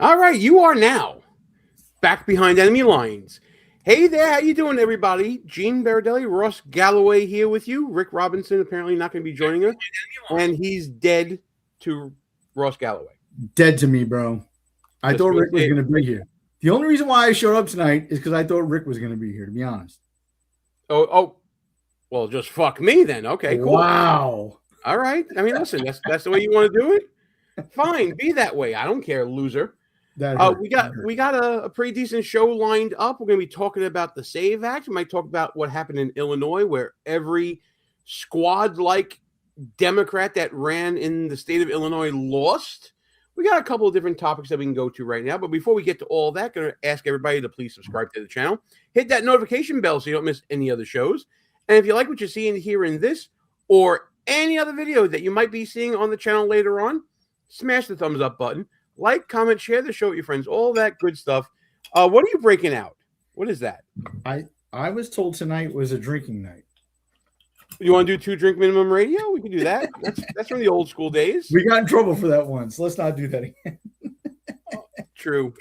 All right, you are now back behind enemy lines. Hey there, how you doing, everybody? Gene Berardelli, Ross Galloway here with you. Rick Robinson apparently not going to be joining us, and he's dead to Ross Galloway. Dead to me, bro. I Just thought gonna Rick was say- going to be here. The only reason why I showed up tonight is because I thought Rick was going to be here, to be honest. Oh, well, just fuck me then. Okay, cool. Wow. All right. I mean, listen, that's the way you want to do it. Fine, be that way. I don't care, loser. That hurt. We got a pretty decent show lined up. We're going to be talking about the SAVE Act. We might talk about what happened in Illinois, where every squad-like Democrat that ran in the state of Illinois lost. We got a couple of different topics that we can go to right now. But before we get to all that, going to ask everybody to please subscribe to the channel. Hit that notification bell so you don't miss any other shows. And if you like what you see and hear in this or any other video that you might be seeing on the channel later on, smash the thumbs up button. Like, comment, share the show with your friends, all that good stuff. What are you breaking out? What is that? I was told tonight was a drinking night. You want to do 2 drink minimum radio? We can do that. That's from the old school days. We got in trouble for that once. Let's not do that again. True.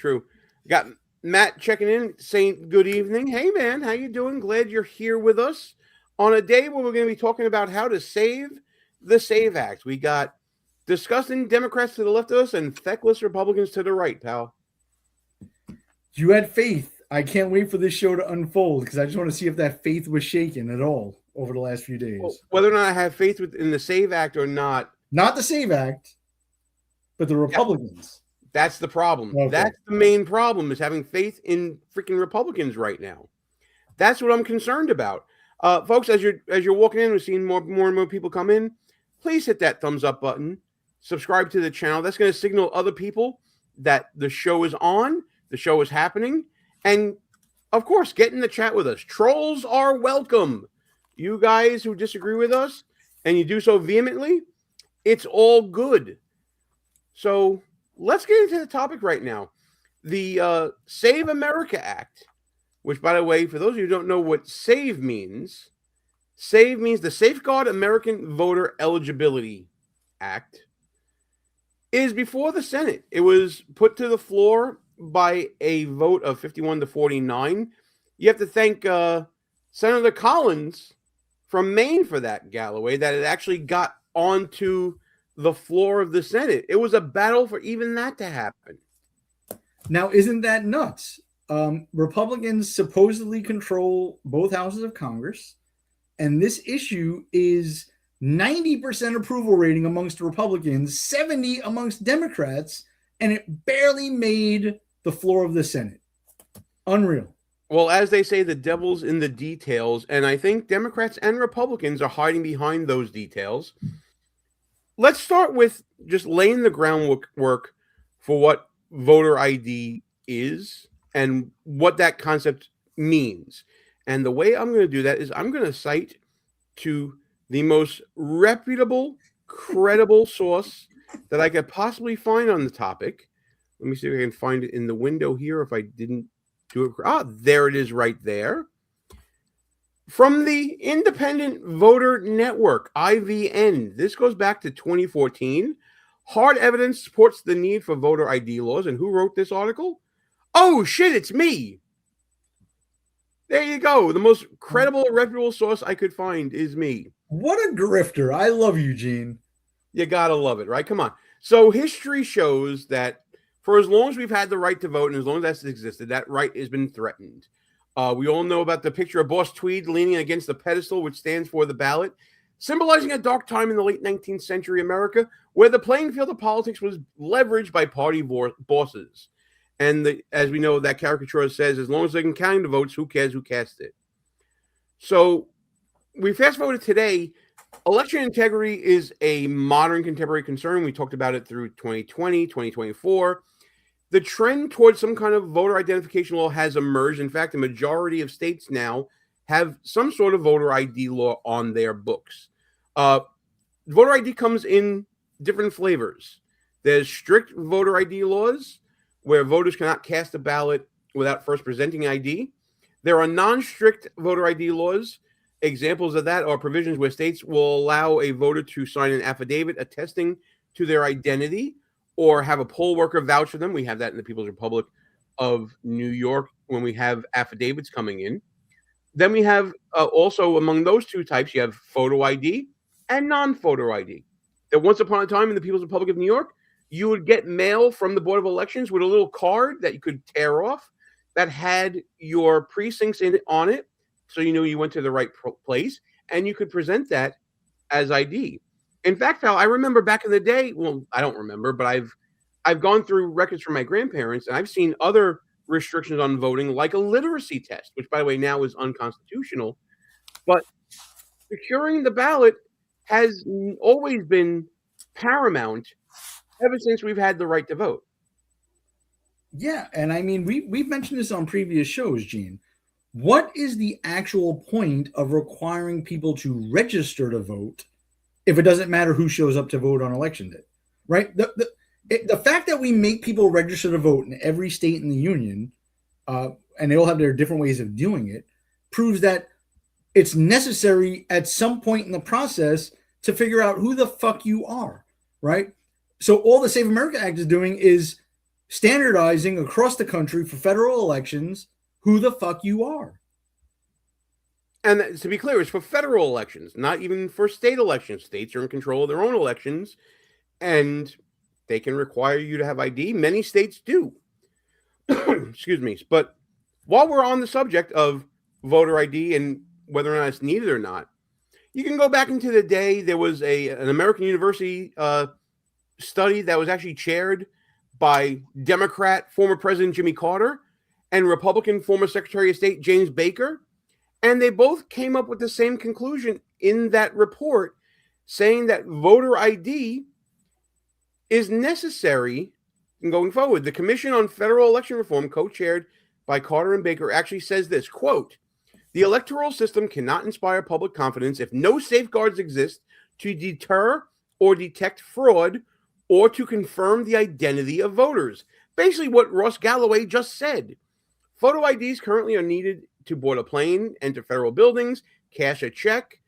Got Matt checking in, saying good evening. Hey, man, how you doing? Glad you're here with us on a day where we're going to be talking about how to save the SAVE Act. We got disgusting Democrats to the left of us and feckless Republicans to the right, pal. You had faith. I can't wait for this show to unfold because I just want to see if that faith was shaken at all over the last few days. Well, whether or not I have faith in the SAVE Act or not. Not the SAVE Act, but the Republicans. Yeah, that's the problem. Okay. That's the main problem, is having faith in freaking Republicans right now. That's what I'm concerned about. Folks, as you're walking in, we're seeing more and more people come in. Please hit that thumbs up button. Subscribe to the channel. That's going to signal other people that the show is on, the show is happening. And, of course, get in the chat with us. Trolls are welcome. You guys who disagree with us, and you do so vehemently, it's all good. So let's get into the topic right now. The Save America Act, which, by the way, for those of you who don't know what SAVE means the Safeguard American Voter Eligibility Act, is before the Senate. It was put to the floor by a vote of 51 to 49. You have to thank Senator Collins from Maine for that, Galloway, that it actually got onto the floor of the Senate. It was a battle for even that to happen. Now, isn't that nuts? Republicans supposedly control both houses of Congress, and this issue is 90% approval rating amongst Republicans, 70 amongst Democrats, and it barely made the floor of the Senate. Unreal. Well, as they say, the devil's in the details, and I think Democrats and Republicans are hiding behind those details. Let's start with just laying the groundwork for what voter ID is and what that concept means. And the way I'm going to do that is I'm going to cite to the most reputable, credible source that I could possibly find on the topic. Let me see if I can find it in the window here if I didn't do it. Ah, there it is right there. From the Independent Voter Network, IVN. This goes back to 2014. Hard evidence supports the need for voter ID laws. And who wrote this article? Oh, shit, it's me. There you go. The most credible, reputable source I could find is me. What a grifter. I love you, Gene. You gotta love it, right? Come on. So history shows that for as long as we've had the right to vote and as long as that's existed, that right has been threatened. We all know about the picture of Boss Tweed leaning against the pedestal, which stands for the ballot, symbolizing a dark time in the late 19th century America where the playing field of politics was leveraged by party bosses. And as we know, that caricature says, as long as they can count the votes, who cares who cast it? So we fast forward to today. Election integrity is a modern contemporary concern. We talked about it through 2020, 2024. The trend towards some kind of voter identification law has emerged. In fact, the majority of states now have some sort of voter ID law on their books. Voter ID comes in different flavors. There's strict voter ID laws where voters cannot cast a ballot without first presenting ID. There are non-strict voter ID laws. Examples of that are provisions where states will allow a voter to sign an affidavit attesting to their identity or have a poll worker vouch for them. We have that in the People's Republic of New York when we have affidavits coming in. Then we have also among those two types, you have photo ID and non-photo ID. That once upon a time in the People's Republic of New York, you would get mail from the Board of Elections with a little card that you could tear off that had your precincts on it, so you knew you went to the right place, and you could present that as ID. In fact, pal, I remember back in the day. Well, I don't remember, but I've gone through records from my grandparents, and I've seen other restrictions on voting, like a literacy test, which, by the way, now is unconstitutional. But securing the ballot has always been paramount ever since we've had the right to vote. Yeah, and I mean, we've mentioned this on previous shows, Gene. What is the actual point of requiring people to register to vote if it doesn't matter who shows up to vote on election day, right? The fact that we make people register to vote in every state in the union, and they all have their different ways of doing it, proves that it's necessary at some point in the process to figure out who the fuck you are, right? So all the Save America Act is doing is standardizing across the country for federal elections who the fuck you are. And to be clear, it's for federal elections, not even for state elections. States are in control of their own elections, and they can require you to have ID. Many states do. Excuse me. But while we're on the subject of voter ID and whether or not it's needed or not, you can go back into the day. There was an American University study that was actually chaired by Democrat former President Jimmy Carter and Republican former Secretary of State James Baker. And they both came up with the same conclusion in that report, saying that voter ID is necessary going forward. The Commission on Federal Election Reform, co-chaired by Carter and Baker, actually says this, quote, "The electoral system cannot inspire public confidence if no safeguards exist to deter or detect fraud or to confirm the identity of voters." Basically what Ross Galloway just said. Photo IDs currently are needed to board a plane, enter federal buildings, cash a check.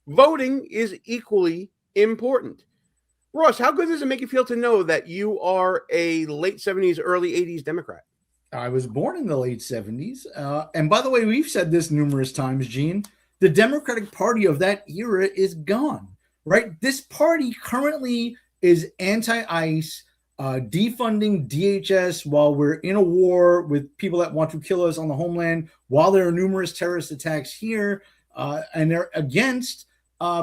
Voting is equally important. Ross, how good does it make you feel to know that you are a late 70s, early 80s Democrat? I was born in the late 70s. And by the way, we've said this numerous times, Gene. The Democratic Party of that era is gone, right? This party currently is anti-ICE, defunding DHS while we're in a war with people that want to kill us on the homeland, while there are numerous terrorist attacks here, and they're against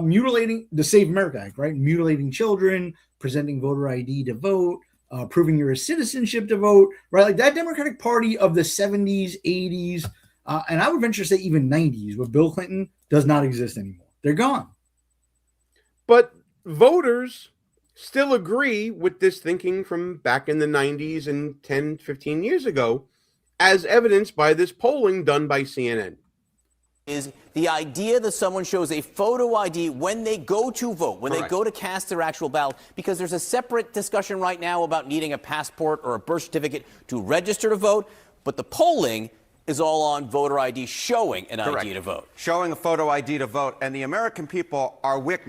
mutilating the Save America Act, right? Mutilating children, presenting voter ID to vote, proving your citizenship to vote, right? Like that Democratic Party of the 70s, 80s, and I would venture to say even 90s with Bill Clinton does not exist anymore. They're gone. But voters still agree with this thinking from back in the 90s and 10, 15 years ago, as evidenced by this polling done by CNN. Is the idea that someone shows a photo ID when they go to vote, when Correct. they go to cast their actual ballot, because there's a separate discussion right now about needing a passport or a birth certificate to register to vote, but the polling is all on voter ID showing an Correct. ID to vote. Showing a photo ID to vote. And the American people are with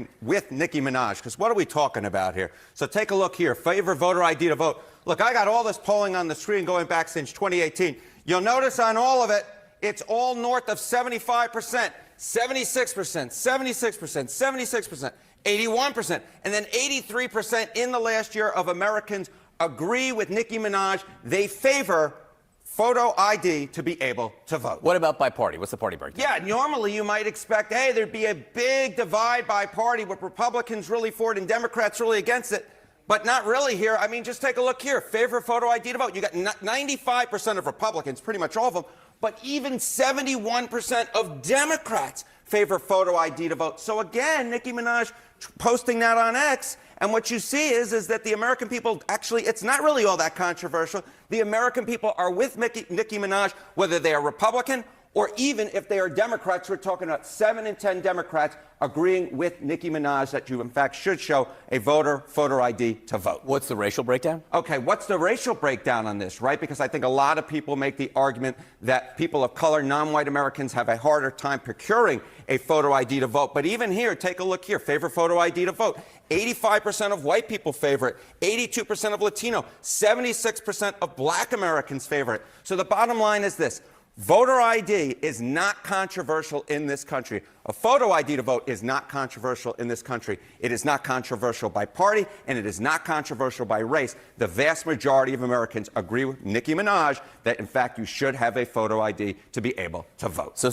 Nicki Minaj, because what are we talking about here? So take a look here. Favor voter ID to vote. Look, I got all this polling on the screen going back since 2018. You'll notice on all of it, it's all north of 75%, 76%, 76%, 76%, 81%, and then 83% in the last year of Americans agree with Nicki Minaj. They favor photo ID to be able to vote. What about by party? What's the party breakdown? Yeah, normally you might expect, hey, there'd be a big divide by party with Republicans really for it and Democrats really against it. But not really here. I mean, just take a look here. Favor photo ID to vote. You got 95% of Republicans, pretty much all of them, but even 71% of Democrats favor photo ID to vote. So again, Nicki Minaj posting that on X, and what you see is that the American people, actually, it's not really all that controversial. The American people are with Nicki Minaj, whether they are Republican or even if they are Democrats. We're talking about 7 in 10 Democrats agreeing with Nicki Minaj that you, in fact, should show a voter photo ID to vote. What's the racial breakdown? Okay, what's the racial breakdown on this, right? Because I think a lot of people make the argument that people of color, non-white Americans, have a harder time procuring a photo ID to vote. But even here, take a look here. Favor photo ID to vote. 85% of white people favor it, 82% of Latino, 76% of black Americans favor it. So the bottom line is this. Voter ID is not controversial in this country. A photo ID to vote is not controversial in this country. It is not controversial by party, and it is not controversial by race. The vast majority of Americans agree with Nicki Minaj that, in fact, you should have a photo ID to be able to vote.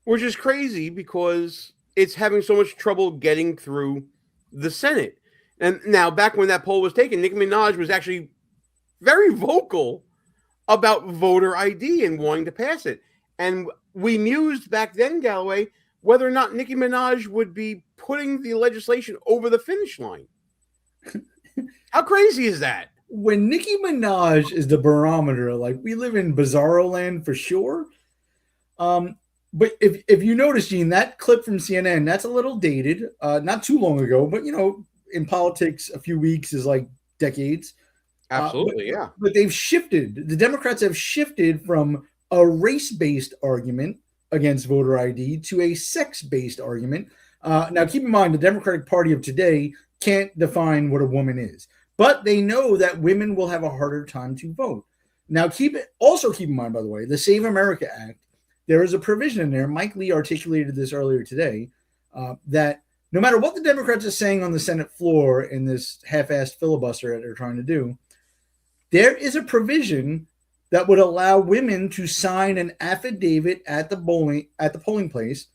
Which is crazy because it's having so much trouble getting through the Senate. And now, back when that poll was taken, Nicki Minaj was actually very vocal about voter ID and wanting to pass it. And we mused back then, Galloway, whether or not Nicki Minaj would be putting the legislation over the finish line. How crazy is that? When Nicki Minaj is the barometer, like, we live in bizarro land for sure. But if you notice, Gene, that clip from CNN, that's a little dated, not too long ago, but, you know, in politics, a few weeks is like decades. Absolutely, yeah. But they've shifted. The Democrats have shifted from a race-based argument against voter ID to a sex-based argument. Now, keep in mind, the Democratic Party of today can't define what a woman is, but they know that women will have a harder time to vote. Now, also keep in mind, by the way, the Save America Act, there is a provision in there, Mike Lee articulated this earlier today, that no matter what the Democrats are saying on the Senate floor in this half-assed filibuster that they're trying to do, there is a provision that would allow women to sign an affidavit at the polling place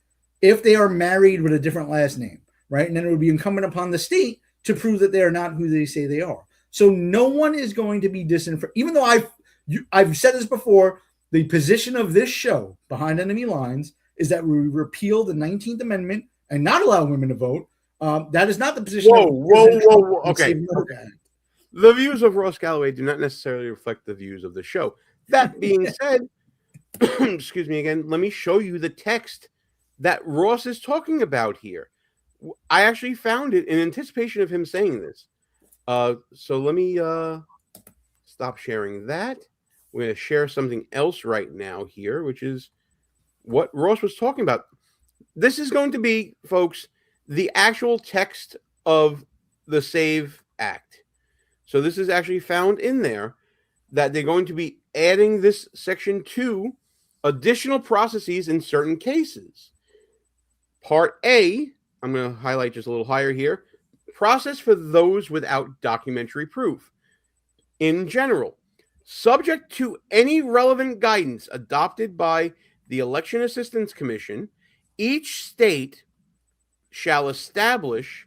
if they are married with a different last name, right? And then it would be incumbent upon the state to prove that they are not who they say they are. So no one is going to be disenfranchised. Even though I've said this before, the position of this show, Behind Enemy Lines, is that we repeal the 19th Amendment and not allow women to vote. That is not the position. Whoa. Okay. The views of Ross Galloway do not necessarily reflect the views of the show. That being said, excuse me again, let me show you the text that Ross is talking about here. I actually found it in anticipation of him saying this. So let me stop sharing that. We're going to share something else right now here, which is what Ross was talking about. This is going to be, folks, the actual text of the SAVE Act. So this is actually found in there that they're going to be adding this section 2, additional processes in certain cases. Part A, I'm going to highlight just a little higher here, process for those without documentary proof. In general, subject to any relevant guidance adopted by the Election Assistance Commission, each state shall establish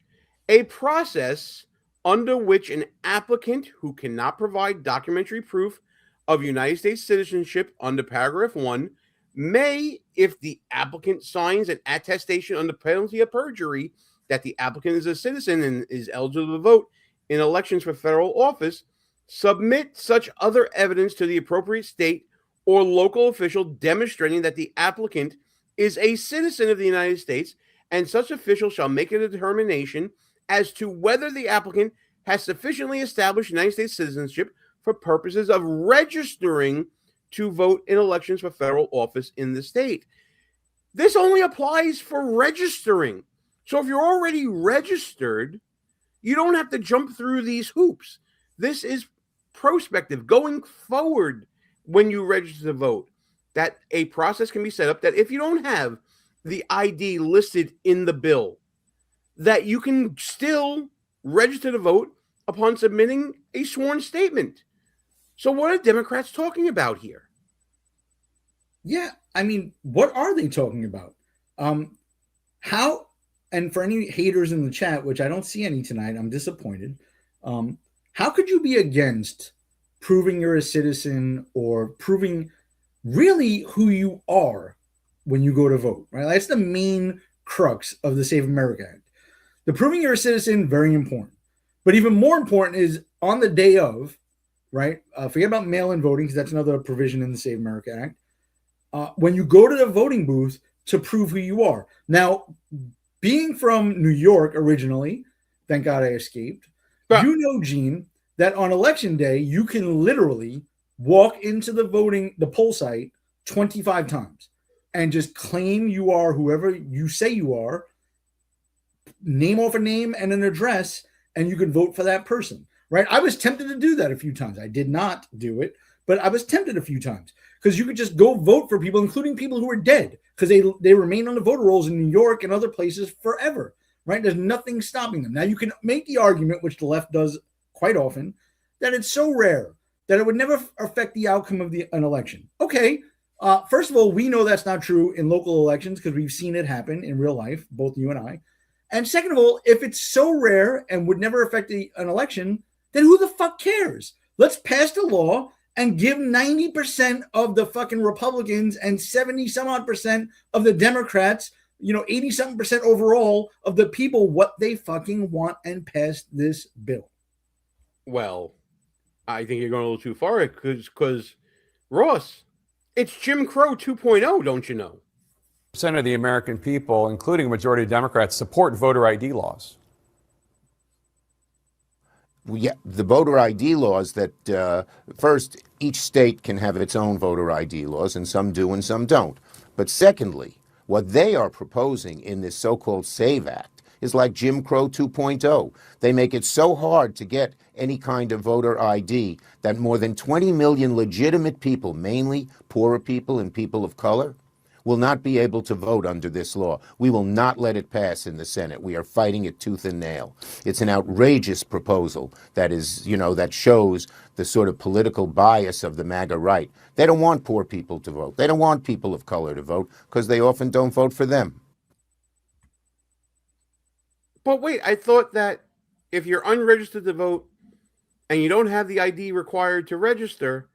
a process under which an applicant who cannot provide documentary proof of United States citizenship under paragraph 1 may, if the applicant signs an attestation under penalty of perjury that the applicant is a citizen and is eligible to vote in elections for federal office, submit such other evidence to the appropriate state or local official demonstrating that the applicant is a citizen of the United States, and such official shall make a determination as to whether the applicant has sufficiently established United States citizenship for purposes of registering to vote in elections for federal office in the state. This only applies for registering. So if you're already registered, you don't have to jump through these hoops. This is prospective, going forward when you register to vote, that a process can be set up that if you don't have the ID listed in the bill, that you can still register to vote upon submitting a sworn statement. So what are Democrats talking about here? Yeah, I mean, what are they talking about? How, and for any haters in the chat, which I don't see any tonight, I'm disappointed. How could you be against proving you're a citizen or proving really who you are when you go to vote, right? That's the main crux of the Save America Act. The proving you're a citizen, very important. But even more important is on the day of, right? Forget about mail-in voting, because that's another provision in the Save America Act. When you go to the voting booth to prove who you are. Now, being from New York originally, thank God I escaped, you know, Gene, that on election day, you can literally walk into the poll site 25 times and just claim you are whoever you say you are, name off a name and an address, and you could vote for that person, right? I was tempted to do that a few times. I did not do it, but I was tempted a few times because you could just go vote for people, including people who are dead, because they remain on the voter rolls in New York and other places forever, right? There's nothing stopping them. Now, you can make the argument, which the left does quite often, that it's so rare that it would never affect the outcome of an election. Okay, first of all, we know that's not true in local elections because we've seen it happen in real life, both you and I. And second of all, if it's so rare and would never affect an election, then who the fuck cares? Let's pass the law and give 90% of the fucking Republicans and 70 some odd percent of the Democrats, 80 something percent overall of the people what they fucking want and pass this bill. Well, I think you're going a little too far because Ross, it's Jim Crow 2.0, don't you know? Percent of the American people, including a majority of Democrats, support voter ID laws. Well, yeah, the voter ID laws that first, each state can have its own voter ID laws, and some do and some don't. But secondly, what they are proposing in this so-called SAVE Act is like Jim Crow 2.0. They make it so hard to get any kind of voter ID that more than 20 million legitimate people, mainly poorer people and people of color, will not be able to vote under this law. We will not let it pass in the Senate. We are fighting it tooth and nail. It's an outrageous proposal that is, that shows the sort of political bias of the MAGA right. They don't want poor people to vote. They don't want people of color to vote because they often don't vote for them. But wait, I thought that if you're unregistered to vote and you don't have the ID required to register,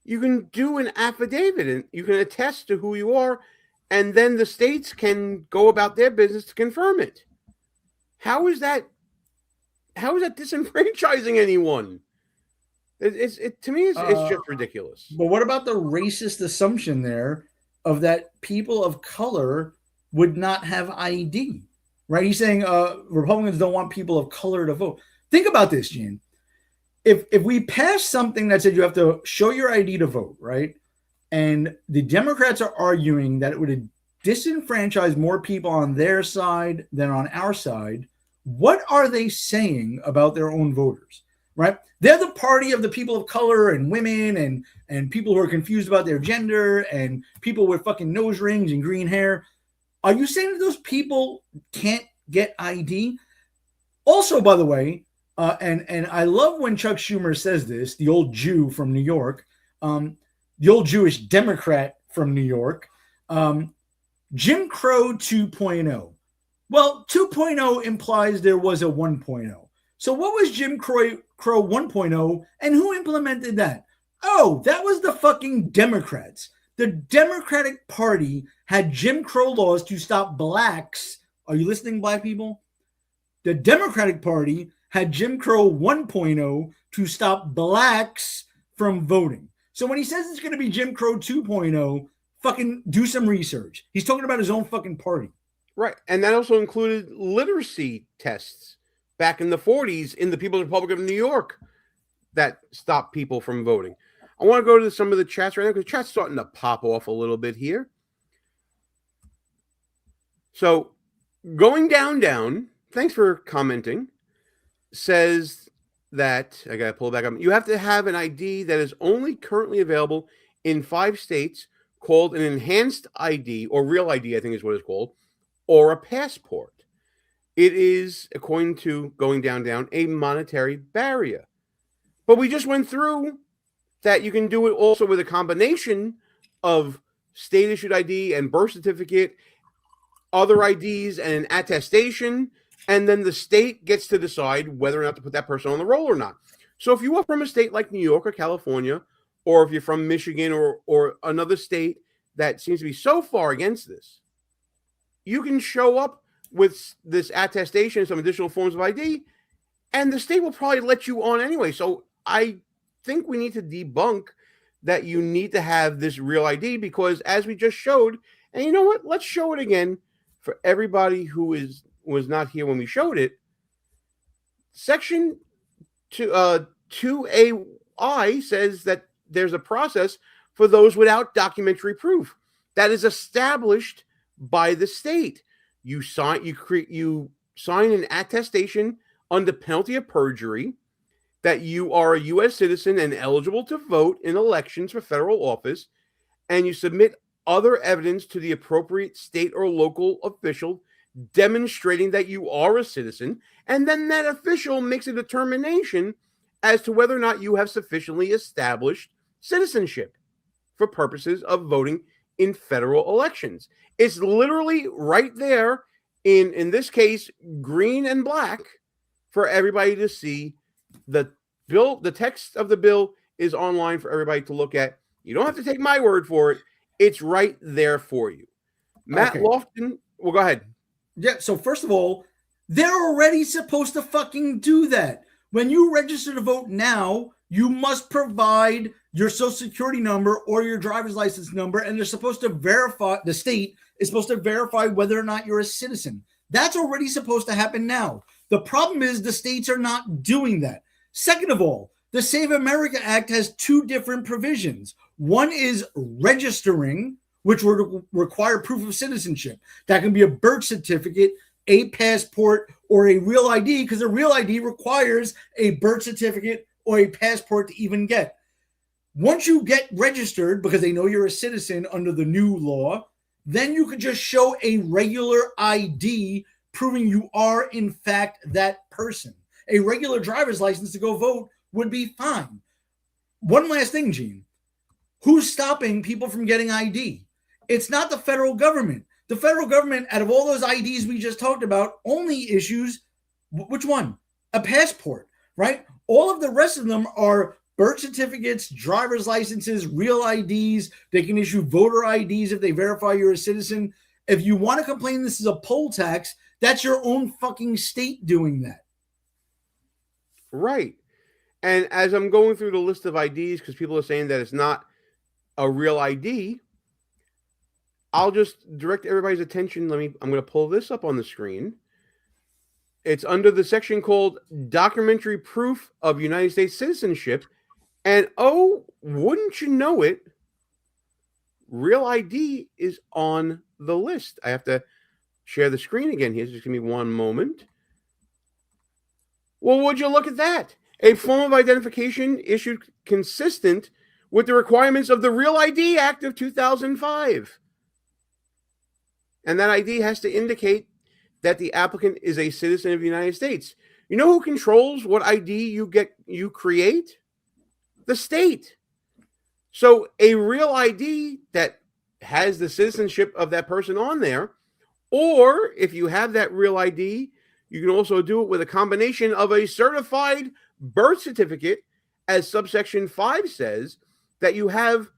you can do an affidavit and you can attest to who you are, and then the states can go about their business to confirm it. How is that disenfranchising anyone? To me, it's just ridiculous. But what about the racist assumption there of that people of color would not have ID? Right? He's saying Republicans don't want people of color to vote. Think about this, Gene. If we pass something that said you have to show your ID to vote, right? And the Democrats are arguing that it would disenfranchise more people on their side than on our side, what are they saying about their own voters, right? They're the party of the people of color and women and people who are confused about their gender and people with fucking nose rings and green hair. Are you saying that those people can't get ID? Also, by the way, and I love when Chuck Schumer says this, the old Jew from New York, the old Jewish Democrat from New York, Jim Crow 2.0. Well, 2.0 implies there was a 1.0. So what was Jim Crow 1.0 and who implemented that? Oh, that was the fucking Democrats. The Democratic Party had Jim Crow laws to stop blacks. Are you listening, black people? The Democratic Party had Jim Crow 1.0 to stop blacks from voting. So when he says it's going to be Jim Crow 2.0, fucking do some research. He's talking about his own fucking party. Right. And that also included literacy tests back in the 40s in the People's Republic of New York that stopped people from voting. I want to go to some of the chats right now because chat's starting to pop off a little bit here. So going down, thanks for commenting, says that, I got to pull it back up. You have to have an ID that is only currently available in 5 states called an enhanced ID or real ID, I think is what it's called, or a passport. It is, according to going down, a monetary barrier. But we just went through that you can do it also with a combination of state-issued ID and birth certificate, other IDs and an attestation, and then the state gets to decide whether or not to put that person on the roll or not. So if you are from a state like New York or California, or if you're from Michigan or another state that seems to be so far against this, you can show up with this attestation and some additional forms of ID, and the state will probably let you on anyway. So I think we need to debunk that you need to have this real ID, because as we just showed, and you know what? Let's show it again for everybody who was not here when we showed it. Section 2AI says that there's a process for those without documentary proof that is established by the state. You sign an attestation under penalty of perjury that you are a U.S. citizen and eligible to vote in elections for federal office, and you submit other evidence to the appropriate state or local official demonstrating that you are a citizen, and then that official makes a determination as to whether or not you have sufficiently established citizenship for purposes of voting in federal elections. It's literally right there in this case, green and black, for everybody to see. The bill, the text of the bill is online for everybody to look at. You don't have to take my word for it. It's right there for you. Matt Lofton, well, go ahead. Yeah, so first of all, they're already supposed to fucking do that. When you register to vote now, you must provide your social security number or your driver's license number, and they're supposed to verify, the state is supposed to verify whether or not you're a citizen. That's already supposed to happen now. The problem is the states are not doing that. Second of all, the Save America Act has two different provisions. One is registering, which would require proof of citizenship. That can be a birth certificate, a passport, or a real ID, because a real ID requires a birth certificate or a passport to even get. Once you get registered, because they know you're a citizen under the new law, then you could just show a regular ID proving you are, in fact, that person. A regular driver's license to go vote would be fine. One last thing, Gene. Who's stopping people from getting ID? It's not the federal government. The federal government, out of all those IDs we just talked about, only issues, which one? A passport, right? All of the rest of them are birth certificates, driver's licenses, real IDs. They can issue voter IDs if they verify you're a citizen. If you want to complain this is a poll tax, that's your own fucking state doing that. Right. And as I'm going through the list of IDs, because people are saying that it's not a real ID, I'll just direct everybody's attention. I'm going to pull this up on the screen. It's under the section called Documentary Proof of United States Citizenship. And oh, wouldn't you know it, Real ID is on the list. I have to share the screen again here. Just give me one moment. Well, would you look at that? A form of identification issued consistent with the requirements of the Real ID Act of 2005. And that ID has to indicate that the applicant is a citizen of the United States. You know who controls what ID you create? The state. So a real ID that has the citizenship of that person on there, or if you have that real ID, you can also do it with a combination of a certified birth certificate, as subsection 5 says, that you have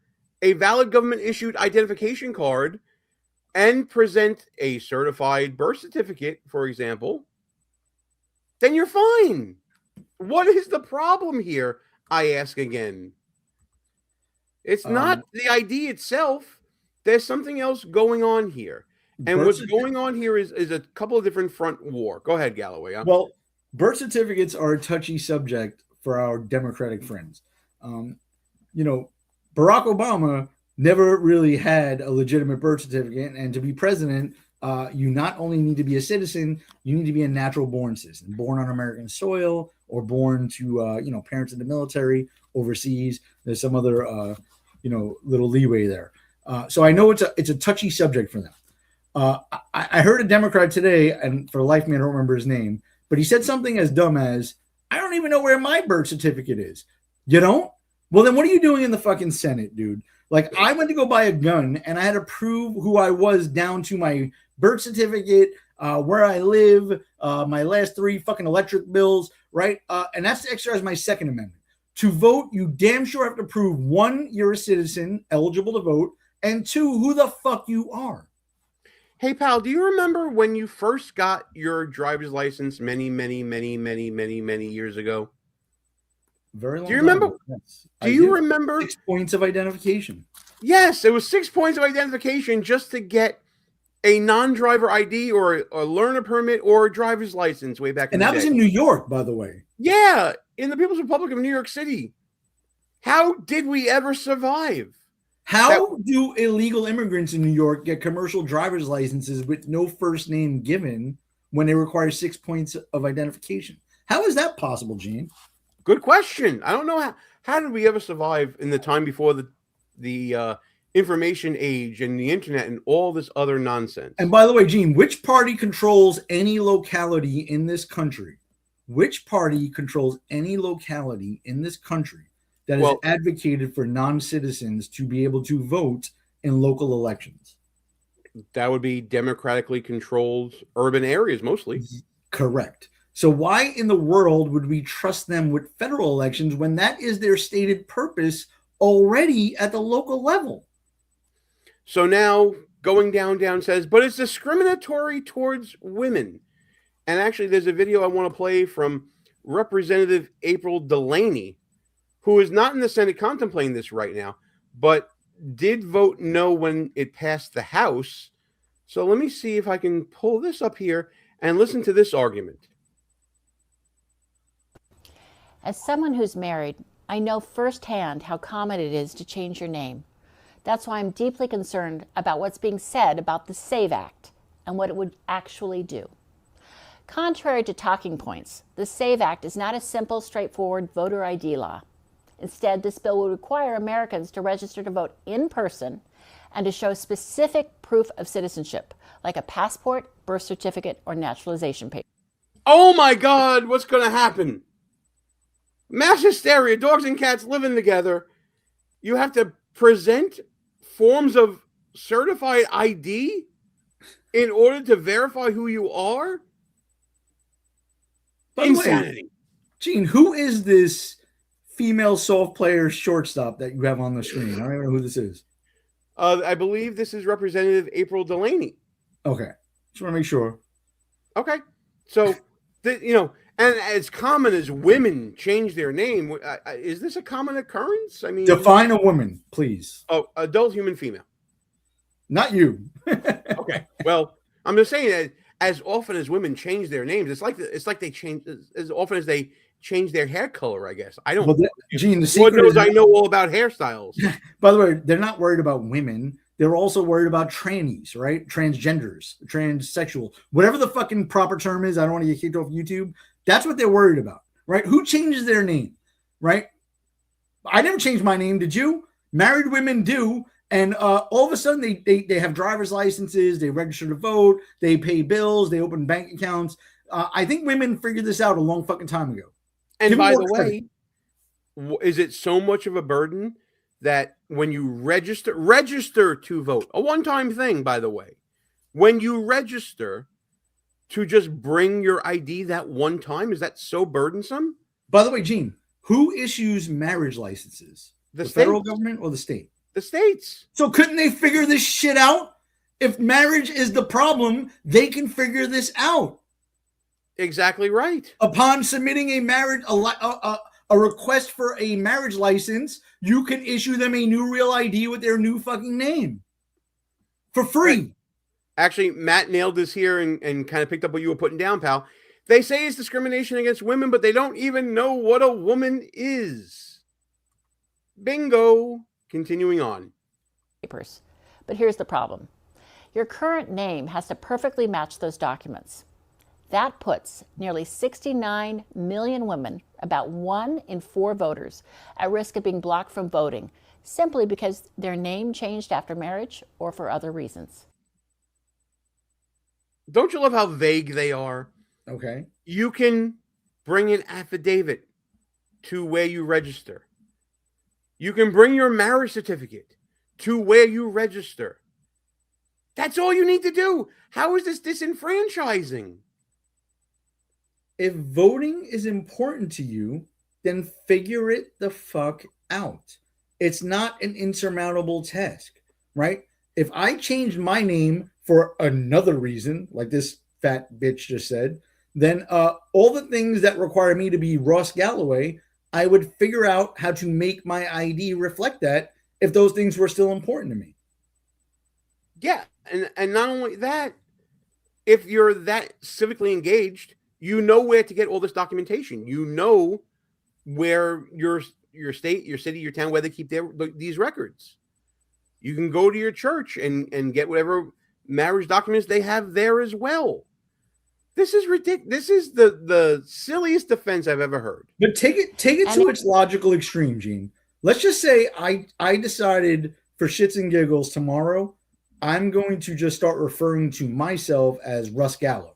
a valid government issued identification card and present a certified birth certificate, for example, then you're fine. What is the problem here? I ask again. It's not the ID itself. There's something else going on here. And what's going on here is a couple of different front war. Go ahead, Galloway. Well, birth certificates are a touchy subject for our Democratic friends. Barack Obama never really had a legitimate birth certificate. And to be president, you not only need to be a citizen, you need to be a natural born citizen, born on American soil or born to, parents in the military overseas. There's some other, little leeway there. So I know it's a touchy subject for them. I heard a Democrat today, and for the life of me, I don't remember his name, but he said something as dumb as, I don't even know where my birth certificate is. You don't? Well, then what are you doing in the fucking Senate, dude? Like, I went to go buy a gun, and I had to prove who I was down to my birth certificate, where I live, my last 3 fucking electric bills, right? And that's to exercise my Second Amendment. To vote, you damn sure have to prove, 1, you're a citizen, eligible to vote, and 2, who the fuck you are. Hey, pal, do you remember when you first got your driver's license many, many, many, many, many, many years ago? Very long. Do you remember? Yes. Do you remember 6 points of identification? Yes, it was 6 points of identification just to get a non-driver ID or a learner permit or a driver's license way back in the day. And that was in New York, by the way. Yeah, in the People's Republic of New York City. How did we ever survive? How do illegal immigrants in New York get commercial driver's licenses with no first name given when they require 6 points of identification. How is that possible, Gene? Good question. I don't know how did we ever survive in the time before the information age and the internet and all this other nonsense. And by the way, Gene, which party controls any locality in this country? Which party controls any locality in this country that is advocated for non-citizens to be able to vote in local elections? That would be democratically controlled urban areas mostly. Correct. So why in the world would we trust them with federal elections when that is their stated purpose already at the local level? So now going down says, but it's discriminatory towards women. And actually, there's a video I want to play from Representative April Delaney, who is not in the Senate contemplating this right now, but did vote no when it passed the House. So let me see if I can pull this up here and listen to this argument. As someone who's married, I know firsthand how common it is to change your name. That's why I'm deeply concerned about what's being said about the SAVE Act and what it would actually do. Contrary to talking points, the SAVE Act is not a simple, straightforward voter ID law. Instead, this bill will require Americans to register to vote in person and to show specific proof of citizenship, like a passport, birth certificate, or naturalization paper. Oh my God, what's going to happen? Mass hysteria, dogs and cats living together. You have to present forms of certified ID in order to verify who you are? Insanity. Gene, who is this female soft player shortstop that you have on the screen? I don't even know who this is. I believe this is Representative April Delaney. Okay. Just want to make sure. Okay. So, and as common as women change their name, is this a common occurrence? I mean, define a woman, please. Oh, adult human female. Not you. Okay. Well, I'm just saying that as often as women change their names, it's like they change as often as they change their hair color, I guess. I don't know. Gene, the secret knows I know all about hairstyles. By the way, they're not worried about women. They're also worried about trannies, right? Transgenders, transsexual, whatever the fucking proper term is. I don't want to get kicked off YouTube. That's what they're worried about, right? Who changes their name, right? I never changed my name. Did you? Married women do. And all of a sudden, they have driver's licenses, they register to vote, they pay bills, they open bank accounts. I think women figured this out a long fucking time ago. And by the way, is it so much of a burden that when you register to vote, a one-time thing, by the way, when you register to just bring your ID that one time, is that so burdensome? By the way, Gene, who issues marriage licenses? The federal government or the state? The states. So couldn't they figure this shit out? If marriage is the problem, they can figure this out. Exactly right. Upon submitting a request for a marriage license, you can issue them a new real ID with their new fucking name for free. Right. Actually, Matt nailed this here and kind of picked up what you were putting down, pal. They say it's discrimination against women, but they don't even know what a woman is. Bingo. Continuing on. Papers. But here's the problem. Your current name has to perfectly match those documents. That puts nearly 69 million women, about 1 in 4 voters, at risk of being blocked from voting simply because their name changed after marriage or for other reasons. Don't you love how vague they are? Okay. You can bring an affidavit to where you register. You can bring your marriage certificate to where you register. That's all you need to do. How is this disenfranchising? If voting is important to you, then figure it the fuck out. It's not an insurmountable task, right? If I changed my name for another reason, like this fat bitch just said, then all the things that require me to be Ross Galloway, I would figure out how to make my ID reflect that if those things were still important to me. Yeah, and not only that, if you're that civically engaged, you know where to get all this documentation. You know where your state, your city, your town, where they keep these records. You can go to your church and get whatever marriage documents they have there as well. This is ridiculous. This is the silliest defense I've ever heard. But take it to its logical extreme, Gene. Let's just say I decided for shits and giggles tomorrow, I'm going to just start referring to myself as Russ Gallo,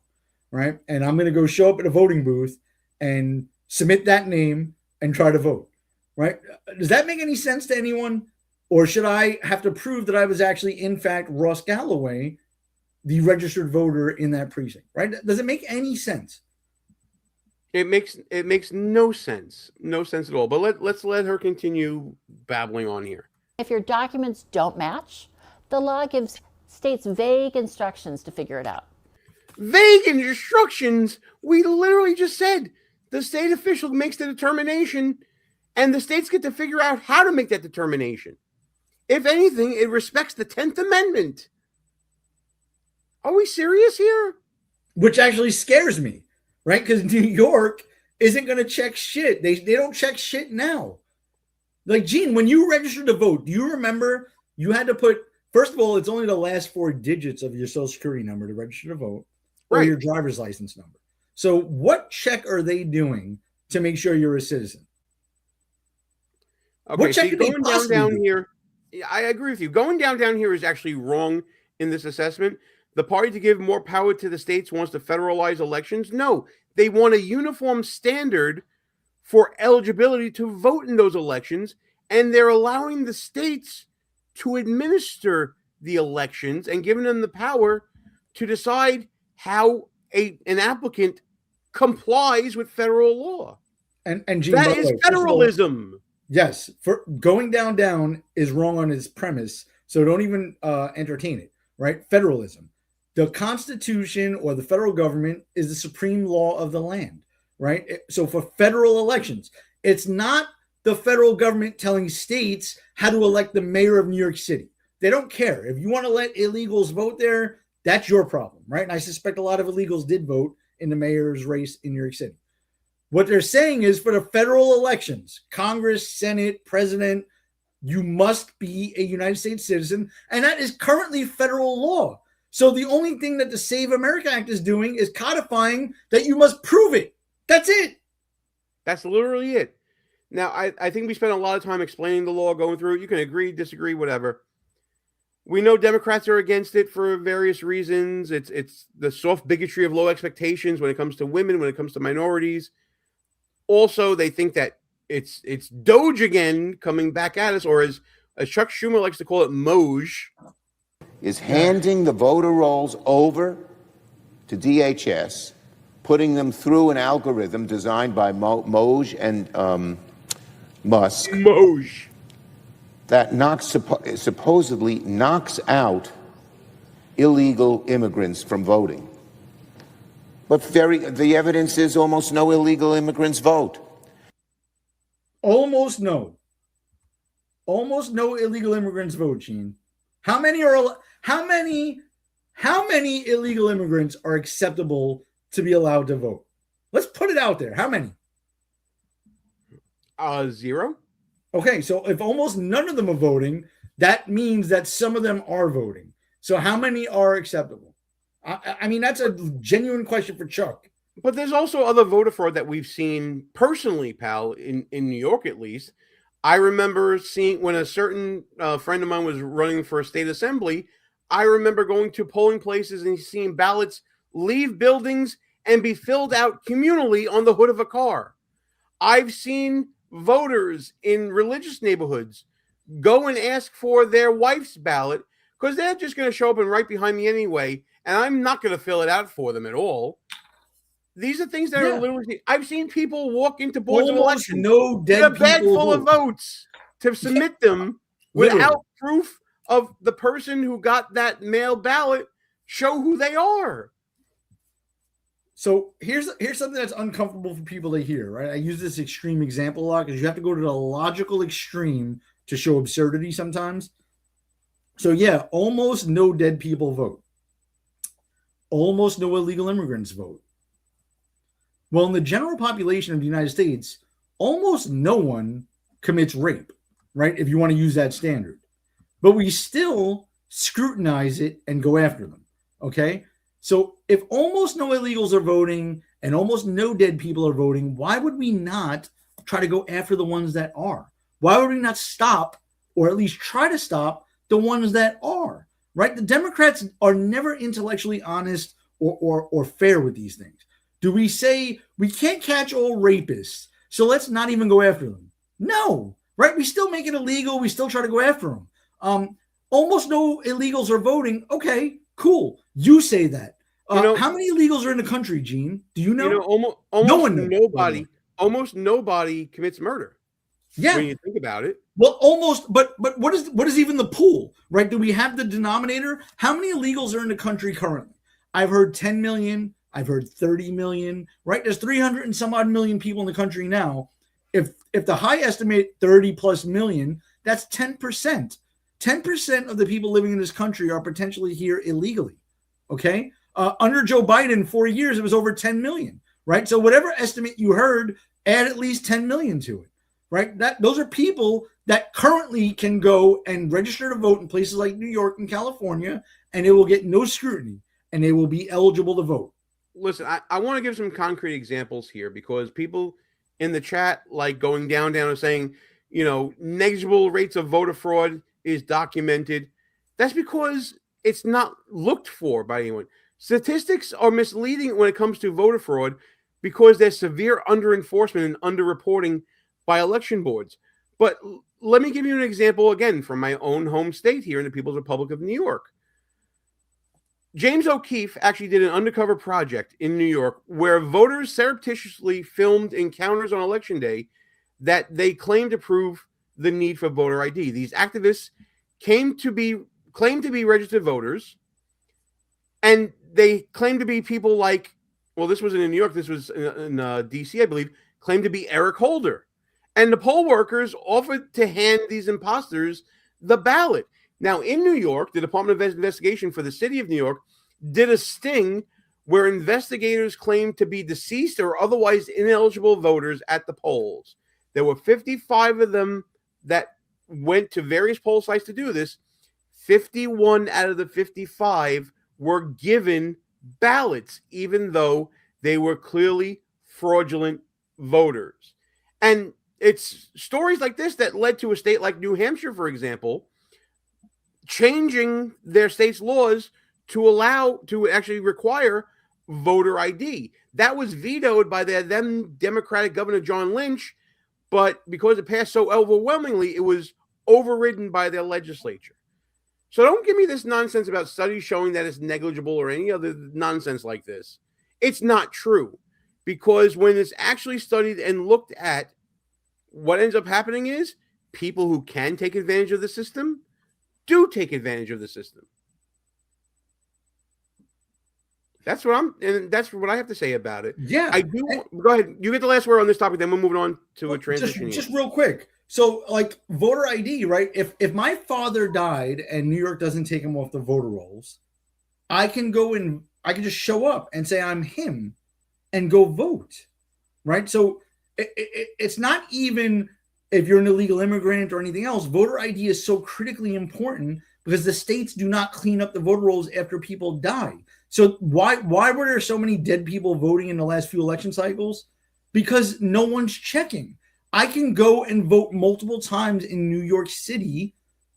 right? And I'm going to go show up at a voting booth and submit that name and try to vote, right? Does that make any sense to anyone? Or should I have to prove that I was actually, in fact, Ross Galloway, the registered voter in that precinct, right? Does it make any sense? It makes no sense. No sense at all. But let's let her continue babbling on here. If your documents don't match, the law gives states vague instructions to figure it out. Vague instructions? We literally just said the state official makes the determination and the states get to figure out how to make that determination. If anything, it respects the 10th Amendment. Are we serious here? Which actually scares me, right? Because New York isn't going to check shit. They don't check shit now. Like, Gene, when you registered to vote, do you remember you had to put, first of all, it's only the last 4 digits of your social security number to register to vote, or your driver's license number. So what check are they doing to make sure you're a citizen? Okay, what check going down here, I agree with you. Going down here is actually wrong in this assessment. The party to give more power to the states wants to federalize elections. No, they want a uniform standard for eligibility to vote in those elections, and they're allowing the states to administer the elections and giving them the power to decide how an applicant complies with federal law. And Gene, that is federalism. Yes, for going down is wrong on its premise, so don't even entertain it, right? Federalism. The Constitution or the federal government is the supreme law of the land, right? So for federal elections, it's not the federal government telling states how to elect the mayor of New York City. They don't care. If you want to let illegals vote there, that's your problem, right? And I suspect a lot of illegals did vote in the mayor's race in New York City. What they're saying is for the federal elections, Congress, Senate, President, you must be a United States citizen, and that is currently federal law. So the only thing that the Save America Act is doing is codifying that you must prove it. That's it. That's literally it. Now, I think we spent a lot of time explaining the law, going through it. You can agree, disagree, whatever. We know Democrats are against it for various reasons. It's the soft bigotry of low expectations when it comes to women, when it comes to minorities. Also, they think that it's Doge again coming back at us, or as Chuck Schumer likes to call it, Moj. Is handing the voter rolls over to DHS, putting them through an algorithm designed by Moj and Musk. Moj. That supposedly knocks out illegal immigrants from voting. But the evidence is almost no illegal immigrants vote. Almost no. Almost no illegal immigrants vote, Gene. How many illegal immigrants are acceptable to be allowed to vote? Let's put it out there. How many? 0. Okay, so if almost none of them are voting, that means that some of them are voting. So how many are acceptable? I mean, that's a genuine question for Chuck. But there's also other voter fraud that we've seen personally, pal, in New York at least. I remember seeing when a certain friend of mine was running for a state assembly, I remember going to polling places and seeing ballots leave buildings and be filled out communally on the hood of a car. I've seen voters in religious neighborhoods go and ask for their wife's ballot because they're just going to show up and right behind me anyway, and I'm not going to fill it out for them at all. These are things that are literally. I've seen people walk into boards of elections with a bag full of votes to submit them without proof of the person who got that mail ballot show who they are. So here's something that's uncomfortable for people to hear, right? I use this extreme example a lot because you have to go to the logical extreme to show absurdity sometimes. So yeah, almost no dead people vote. Almost no illegal immigrants vote. Well, in the general population of the United States, almost no one commits rape, right? If you want to use that standard. But we still scrutinize it and go after them, okay? So if almost no illegals are voting and almost no dead people are voting, why would we not try to go after the ones that are? Why would we not stop, or at least try to stop, the ones that are? Right? The Democrats are never intellectually honest or fair with these things. Do we say we can't catch all rapists, so let's not even go after them? No, right? We still make it illegal. We still try to go after them. Almost no illegals are voting. Okay, cool. You say that. How many illegals are in the country, Gene? Do you know? Almost nobody commits murder. Yeah. When you think about it. Well, almost, but what is even the pool, right? Do we have the denominator? How many illegals are in the country currently? I've heard 10 million. I've heard 30 million, right? There's 300 and some odd million people in the country now. If the high estimate 30 plus million, that's 10%. 10% of the people living in this country are potentially here illegally. Okay. Under Joe Biden, 4 years, it was over 10 million, right? So whatever estimate you heard, add at least 10 million to it, right? Those are people that currently can go and register to vote in places like New York and California, and they will get no scrutiny and they will be eligible to vote. Listen, I want to give some concrete examples here, because people in the chat like going down and saying, negligible rates of voter fraud is documented. That's because it's not looked for by anyone. Statistics are misleading when it comes to voter fraud because there's severe under-enforcement and under-reporting by election boards. But let me give you an example again from my own home state here in the People's Republic of New York. James O'Keefe actually did an undercover project in New York where voters surreptitiously filmed encounters on Election Day that they claimed to prove the need for voter ID. These activists claimed to be registered voters, and they claimed to be people like, well, this wasn't in New York, this was in D.C., I believe, claimed to be Eric Holder. And the poll workers offered to hand these imposters the ballot. Now, in New York, the Department of Investigation for the city of New York did a sting where investigators claimed to be deceased or otherwise ineligible voters at the polls. There were 55 of them that went to various poll sites to do this. 51 out of the 55 were given ballots, even though they were clearly fraudulent voters. And it's stories like this that led to a state like New Hampshire, for example, changing their state's laws to actually require voter ID. That was vetoed by the then Democratic Governor John Lynch, but because it passed so overwhelmingly, it was overridden by their legislature. So don't give me this nonsense about studies showing that it's negligible or any other nonsense like this. It's not true, because when it's actually studied and looked at, what ends up happening is people who can take advantage of the system do take advantage of the system. That's what I have to say about it. Yeah. I do. Go ahead. You get the last word on this topic, then we're moving on to a transition. Just real quick. So, like, voter ID, right? If my father died and New York doesn't take him off the voter rolls, I can just show up and say I'm him and go vote, right? So it's not even if you're an illegal immigrant or anything else. Voter ID is so critically important because the states do not clean up the voter rolls after people die. So why were there so many dead people voting in the last few election cycles? Because no one's checking. I can go and vote multiple times in New York City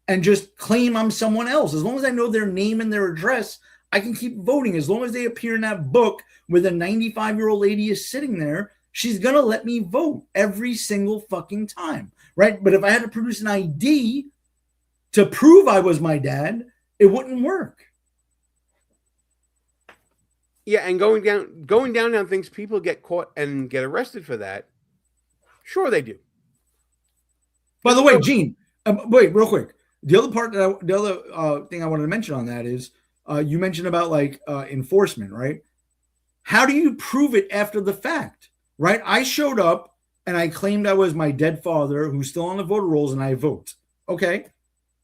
and just claim I'm someone else. As long as I know their name and their address, I can keep voting. As long as they appear in that book where the 95-year-old lady is sitting there, she's going to let me vote every single fucking time, right? But if I had to produce an ID to prove I was my dad, it wouldn't work. Yeah, and going down things, people get caught and get arrested for that. Sure, they do. By the way, Gene, wait, real quick. The other thing I wanted to mention on that is you mentioned about enforcement, right? How do you prove it after the fact, right? I showed up and I claimed I was my dead father who's still on the voter rolls and I vote. Okay.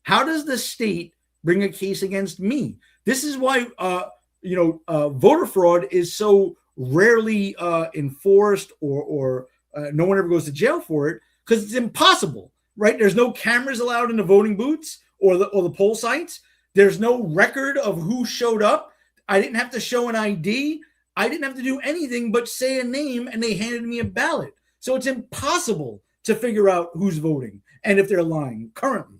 How does the state bring a case against me? This is why, voter fraud is so rarely enforced or no one ever goes to jail for it because it's impossible, right? There's no cameras allowed in the voting booths or the poll sites. There's no record of who showed up. I didn't have to show an ID. I didn't have to do anything but say a name, and they handed me a ballot. So it's impossible to figure out who's voting and if they're lying currently.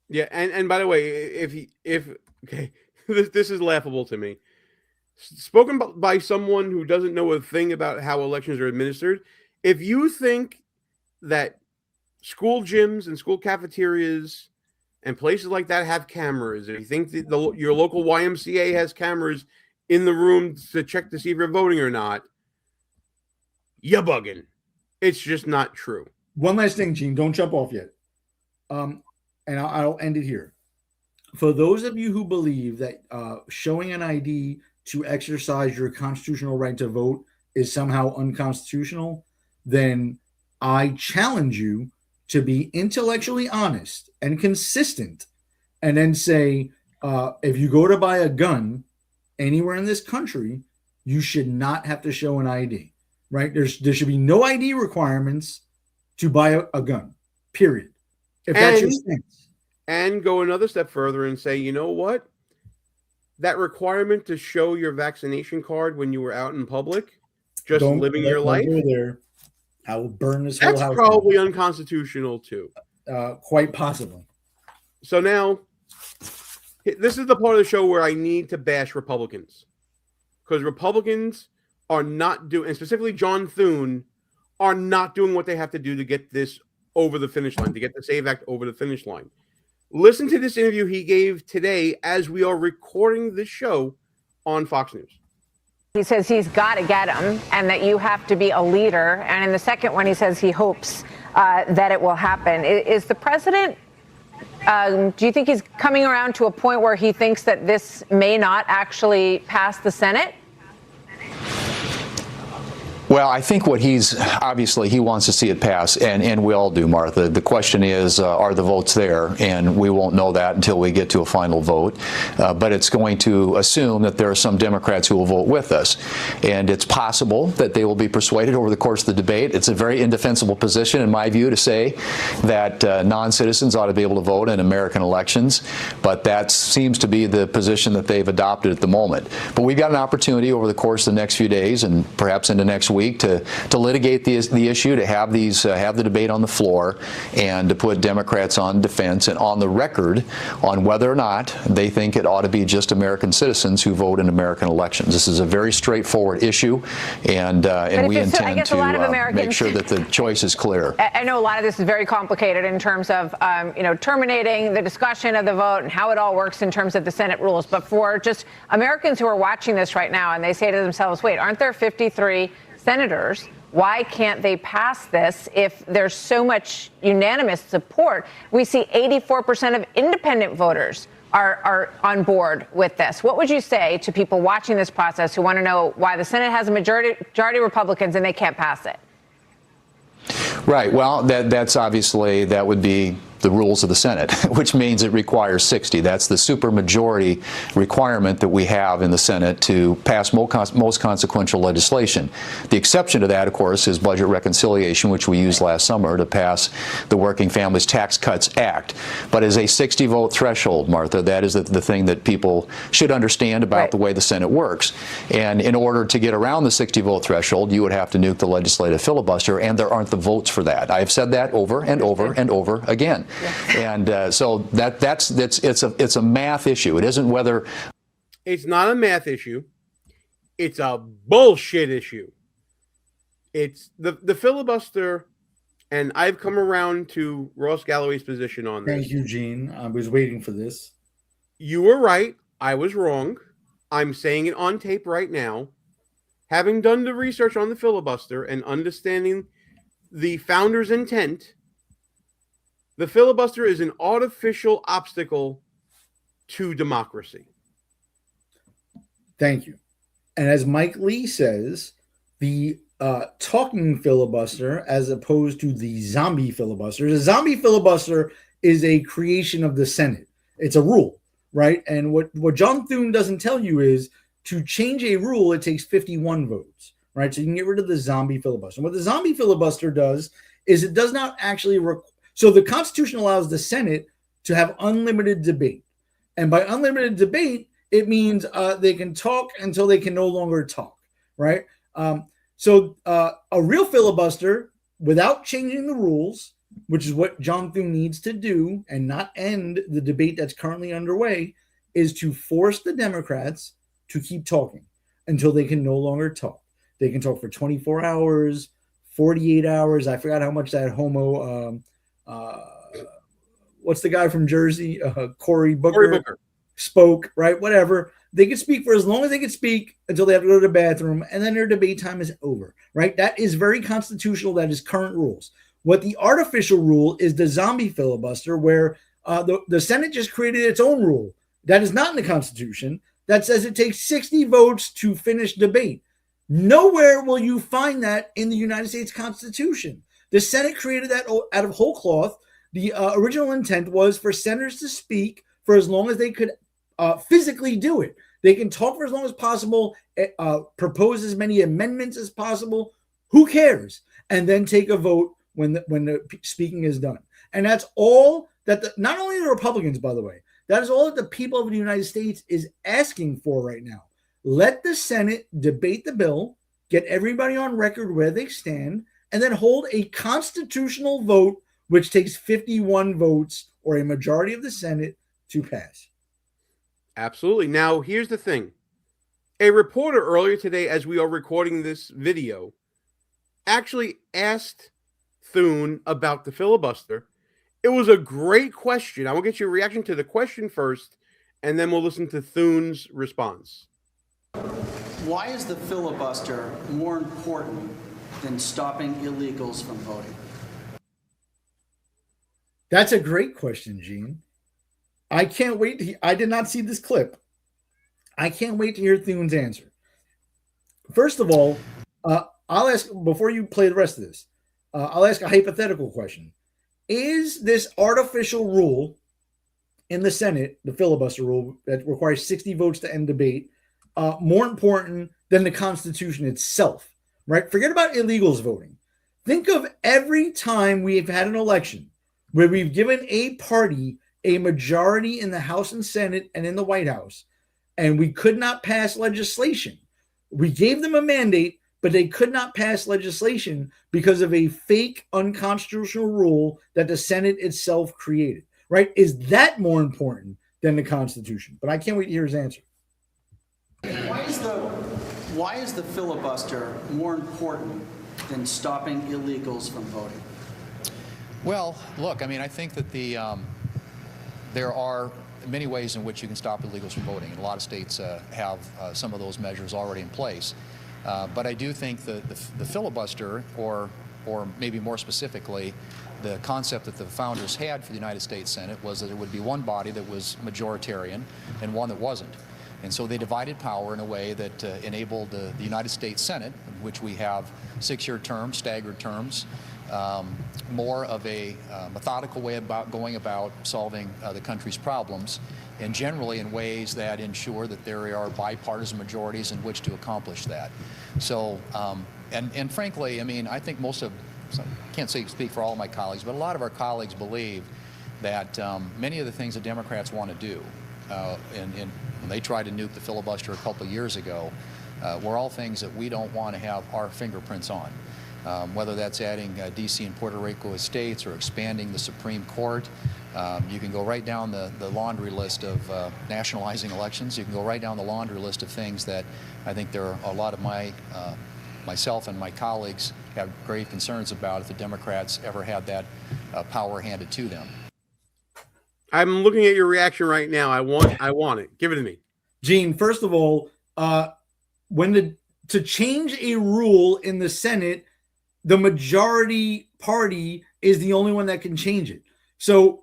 Yeah, and by the way, if okay, this is laughable to me. Spoken by someone who doesn't know a thing about how elections are administered. If you think that school gyms and school cafeterias and places like that have cameras, if you think that your local YMCA has cameras in the room to check to see if you're voting or not, you're bugging. It's just not true. One last thing, Gene, don't jump off yet. And I'll end it here. For those of you who believe that showing an ID to exercise your constitutional right to vote is somehow unconstitutional, then I challenge you to be intellectually honest and consistent, and then say, if you go to buy a gun anywhere in this country, you should not have to show an ID, right? There should be no ID requirements to buy a gun, period. If that's your stance. And go another step further and say, you know what? That requirement to show your vaccination card when you were out in public, just living your life. There, I will burn this whole house. That's probably unconstitutional too. Quite possibly. So now, this is the part of the show where I need to bash Republicans, because Republicans are not doing, and specifically John Thune, are not doing what they have to do to get this over the finish line, to get the SAVE Act over the finish line. Listen to this interview he gave today as we are recording this show on Fox News. He says he's got to get him and that you have to be a leader. And in the second one, he says he hopes that it will happen. Is the president, do you think he's coming around to a point where he thinks that this may not actually pass the Senate? Well, I think what obviously he wants to see it pass, and we all do, Martha. The question is, are the votes there? And we won't know that until we get to a final vote. But it's going to assume that there are some Democrats who will vote with us. And it's possible that they will be persuaded over the course of the debate. It's a very indefensible position, in my view, to say that non-citizens ought to be able to vote in American elections. But that seems to be the position that they've adopted at the moment. But we've got an opportunity over the course of the next few days and perhaps into next week to litigate the issue, to have the debate on the floor, and to put Democrats on defense and on the record on whether or not they think it ought to be just American citizens who vote in American elections. This is a very straightforward issue, and we intend to make sure that the choice is clear. I know a lot of this is very complicated in terms of terminating the discussion of the vote and how it all works in terms of the Senate rules. But for just Americans who are watching this right now and they say to themselves, wait, aren't there 53 senators? Why can't they pass this if there's so much unanimous support? We see 84% of independent voters are on board with this. What would you say to people watching this process who want to know why the Senate has a majority Republicans and they can't pass it? Right. Well, that's obviously, that would be the rules of the Senate, which means it requires 60. That's the supermajority requirement that we have in the Senate to pass most consequential legislation. The exception to that, of course, is budget reconciliation, which we used last summer to pass the Working Families Tax Cuts Act. But as a 60-vote threshold, Martha, that is the thing that people should understand about the way the Senate works. And in order to get around the 60-vote threshold, you would have to nuke the legislative filibuster, and there aren't the votes for that. I have said that over and over and over again. And so it's a math issue. It isn't whether. It's not a math issue. It's a bullshit issue. It's the filibuster, and I've come around to Ross Galloway's position on this. Thank you, Gene. I was waiting for this. You were right. I was wrong. I'm saying it on tape right now. Having done the research on the filibuster and understanding the founder's intent, the filibuster is an artificial obstacle to democracy. Thank you. And as Mike Lee says, the talking filibuster, as opposed to the zombie filibuster, the zombie filibuster is a creation of the Senate. It's a rule, right? And what John Thune doesn't tell you is to change a rule, it takes 51 votes, right? So you can get rid of the zombie filibuster. What the zombie filibuster does is it does not actually so the Constitution allows the Senate to have unlimited debate. And by unlimited debate, It means they can talk until they can no longer talk, right? So a real filibuster without changing the rules, which is what John Thune needs to do and not end the debate that's currently underway, is to force the Democrats to keep talking until they can no longer talk. They can talk for 24 hours, 48 hours. I forgot how much that homo, what's the guy from Jersey? Cory Booker spoke, right? Whatever. They can speak for as long as they can speak until they have to go to the bathroom, and then their debate time is over, right? That is very constitutional. That is current rules. What the artificial rule is the zombie filibuster, where the Senate just created its own rule that is not in the Constitution that says it takes 60 votes to finish debate. Nowhere will you find that in the United States Constitution. The Senate created that out of whole cloth. The original intent was for senators to speak for as long as they could physically do it. They can talk for as long as possible, propose as many amendments as possible. Who cares? And then take a vote when the speaking is done. And that's all that not only the Republicans, by the way, that is all that the people of the United States is asking for right now. Let the Senate debate the bill, get everybody on record where they stand, and then hold a constitutional vote, which takes 51 votes or a majority of the Senate to pass. Absolutely. Now, here's the thing. A reporter earlier today, as we are recording this video, actually asked Thune about the filibuster. It was a great question. I will get your reaction to the question first, and then we'll listen to Thune's response. Why is the filibuster more important than stopping illegals from voting? That's a great question, Gene. I can't wait. I did not see this clip. I can't wait to hear Thune's answer. First of all, I'll ask, before you play the rest of this, I'll ask a hypothetical question. Is this artificial rule in the Senate, the filibuster rule that requires 60 votes to end debate, more important than the Constitution itself, right? Forget about illegals voting. Think of every time we've had an election where we've given a party a majority in the House and Senate and in the White House, and we could not pass legislation. We gave them a mandate, but they could not pass legislation because of a fake unconstitutional rule that the Senate itself created, right? Is that more important than the Constitution? But I can't wait to hear his answer. Why is the filibuster more important than stopping illegals from voting? Well, look, I mean, I think that there are many ways in which you can stop illegals from voting. And a lot of states have some of those measures already in place. But I do think the filibuster, or maybe more specifically, the concept that the founders had for the United States Senate was that there would be one body that was majoritarian and one that wasn't. And so they divided power in a way that enabled the United States Senate, in which we have 6-year terms, staggered terms, more of a methodical way about going about solving the country's problems, and generally in ways that ensure that there are bipartisan majorities in which to accomplish that. So, and frankly, I mean, I think I can't speak for all of my colleagues, but a lot of our colleagues believe that many of the things that Democrats want to do, and when they tried to nuke the filibuster a couple of years ago, were all things that we don't want to have our fingerprints on. Whether that's adding D.C. and Puerto Rico as states or expanding the Supreme Court. You can go right down the laundry list of nationalizing elections. You can go right down the laundry list of things that I think there are a lot of myself and my colleagues have grave concerns about if the Democrats ever had that power handed to them. I'm looking at your reaction right now. I want it. Give it to me. Gene, first of all, to change a rule in the Senate, the majority party is the only one that can change it. So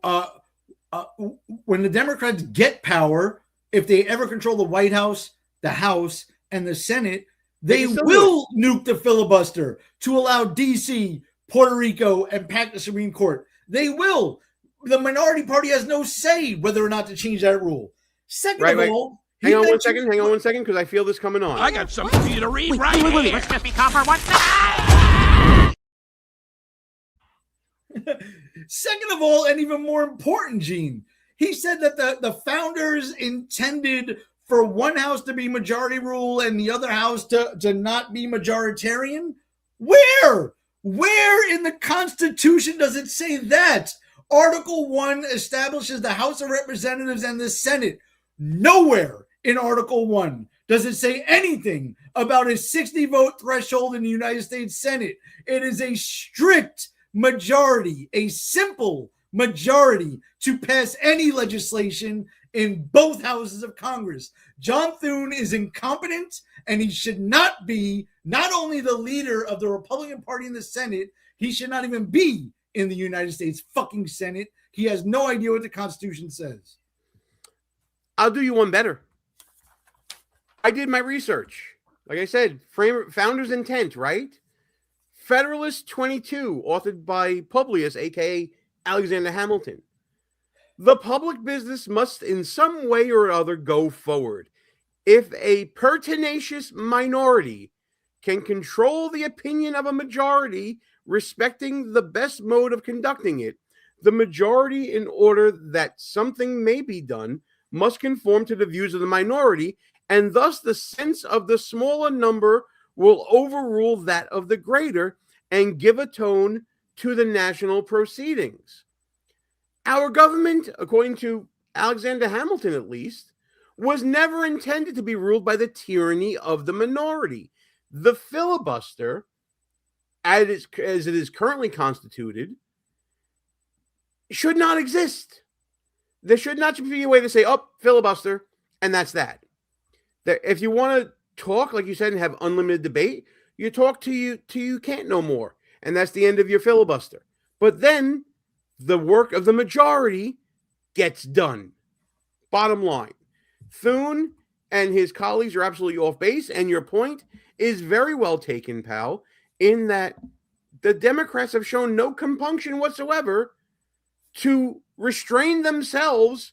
when the Democrats get power, if they ever control the White House, the House, and the Senate, they will nuke the filibuster to allow D.C., Puerto Rico, and pack the Supreme Court. They will. The minority party has no say whether or not to change that rule. Second of all, hang on one second, because I feel this coming on. I got something for you to read wait. Let's just be calm for one Second of all, and even more important, Gene, he said that the founders intended for one house to be majority rule and the other house to not be majoritarian? Where? Where in the Constitution does it say that? Article 1 establishes the House of Representatives and the Senate. Nowhere in Article 1 does it say anything about a 60-vote threshold in the United States Senate. It is a strict majority, a simple majority to pass any legislation in both houses of Congress. John Thune is incompetent, and he should not be not only the leader of the Republican Party in the Senate, he should not even be in the United States fucking Senate. He has no idea what the Constitution says. I'll do you one better. I did my research. Like I said, founder's intent, right? Federalist 22, authored by Publius, a.k.a. Alexander Hamilton. The public business must in some way or other go forward. If a pertinacious minority can control the opinion of a majority respecting the best mode of conducting it, the majority, in order that something may be done, must conform to the views of the minority, and thus the sense of the smaller number will overrule that of the greater and give a tone to the national proceedings. Our government, according to Alexander Hamilton at least, was never intended to be ruled by the tyranny of the minority. The filibuster, as it is currently constituted, should not exist. There should not be a way to say, oh, filibuster, and that's that. If you want to talk, like you said, and have unlimited debate, you talk till you can't no more. And that's the end of your filibuster. But then the work of the majority gets done. Bottom line. Thune and his colleagues are absolutely off base, and your point is very well taken, pal, in that the Democrats have shown no compunction whatsoever to restrain themselves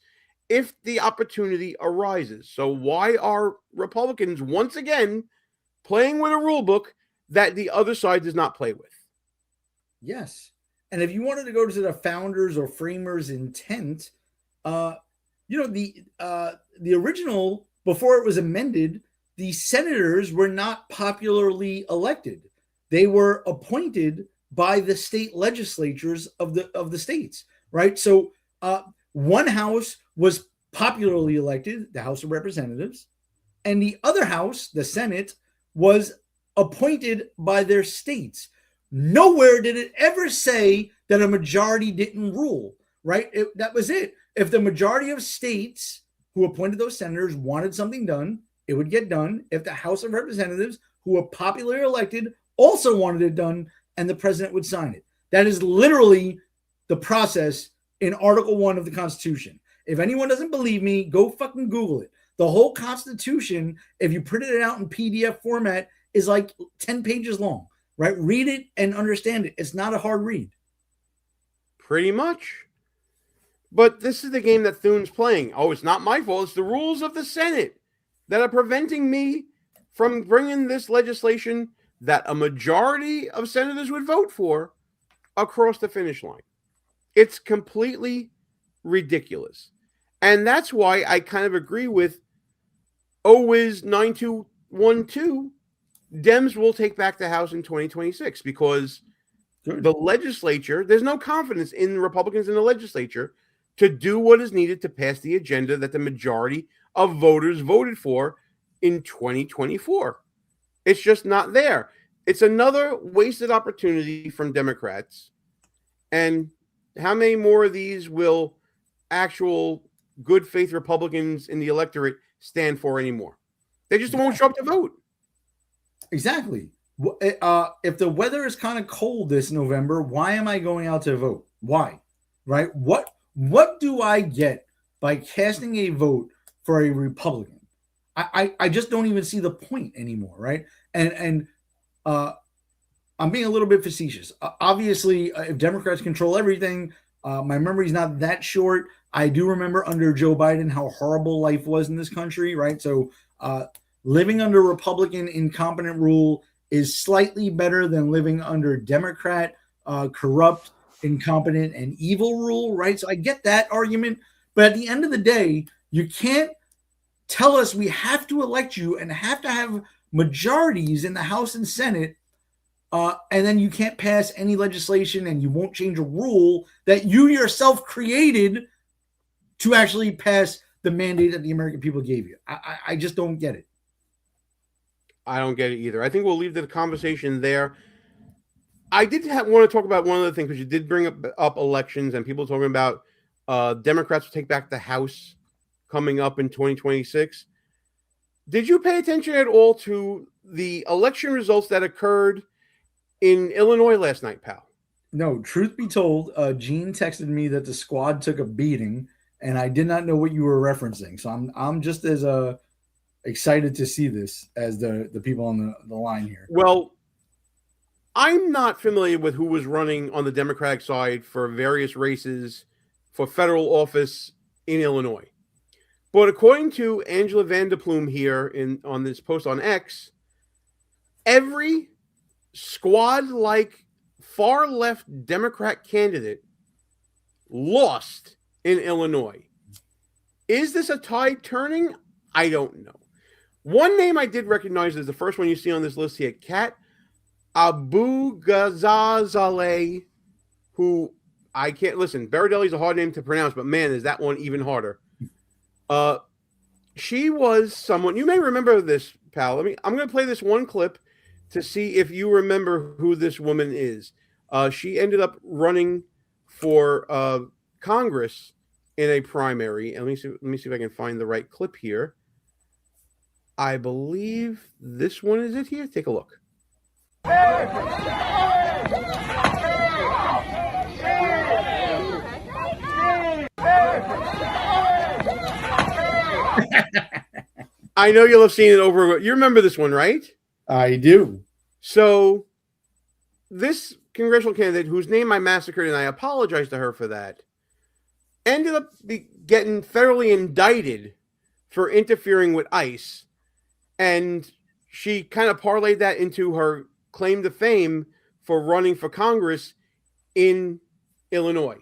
if the opportunity arises. So why are Republicans once again playing with a rule book that the other side does not play with? Yes. And if you wanted to go to the founders or framers' intent, the original, before it was amended, the senators were not popularly elected. They were appointed by the state legislatures of the states, right? So one house was popularly elected, the House of Representatives, and the other house, the Senate, was appointed by their states. Nowhere did it ever say that a majority didn't rule, right? That was it. If the majority of states who appointed those senators wanted something done, it would get done. If the House of Representatives, who were popularly elected, also wanted it done, and the president would sign it. That is literally the process in Article 1 of the Constitution. If anyone doesn't believe me, go fucking Google it. The whole Constitution, if you printed it out in PDF format, is like 10 pages long, right? Read it and understand it. It's not a hard read. Pretty much. But this is the game that Thune's playing. Oh, it's not my fault. It's the rules of the Senate that are preventing me from bringing this legislation that a majority of senators would vote for across the finish line. It's completely ridiculous. And that's why I kind of agree with OWIS 9212. Dems will take back the House in 2026 because the legislature, there's no confidence in Republicans in the legislature to do what is needed to pass the agenda that the majority of voters voted for in 2024. It's just not there. It's another wasted opportunity from Democrats. And how many more of these will actual good faith Republicans in the electorate stand for anymore? They just won't show up to vote. Exactly. If the weather is kind of cold this November, why am I going out to vote? Why? Right? What do I get by casting a vote for a Republican? I just don't even see the point anymore, right? And I'm being a little bit facetious. Obviously, if Democrats control everything, my memory's not that short. I do remember under Joe Biden how horrible life was in this country, right? So living under Republican incompetent rule is slightly better than living under Democrat corrupt, incompetent, and evil rule, right? So I get that argument. But at the end of the day, you can't tell us we have to elect you and have to have majorities in the House and Senate, and then you can't pass any legislation and you won't change a rule that you yourself created to actually pass the mandate that the American people gave you. I just don't get it. I don't get it either. I think we'll leave the conversation there. I did want to talk about one other thing, because you did bring up elections and people talking about Democrats will take back the House coming up in 2026. Did you pay attention at all to the election results that occurred in Illinois last night, pal? No, truth be told, Gene texted me that the squad took a beating, and I did not know what you were referencing. So I'm just as excited to see this as the people on the line here. Well, I'm not familiar with who was running on the Democratic side for various races for federal office in Illinois. But according to Angela Vanderplume here on this post on X, every squad-like far-left Democrat candidate lost in Illinois. Is this a tide turning? I don't know. One name I did recognize is the first one you see on this list here, Kat Abu-Ghazaleh, who I can't listen. Berardelli is a hard name to pronounce, but man, is that one even harder. She was someone, you may remember this, pal. I'm going to play this one clip to see if you remember who this woman is. She ended up running for Congress in a primary. And let me see if I can find the right clip here. I believe this one is it here. Take a look. I know you'll have seen it over. You remember this one, right? I do. So this congressional candidate, whose name I massacred, and I apologize to her for that, ended up getting federally indicted for interfering with ICE. And she kind of parlayed that into her claim to fame for running for Congress in Illinois.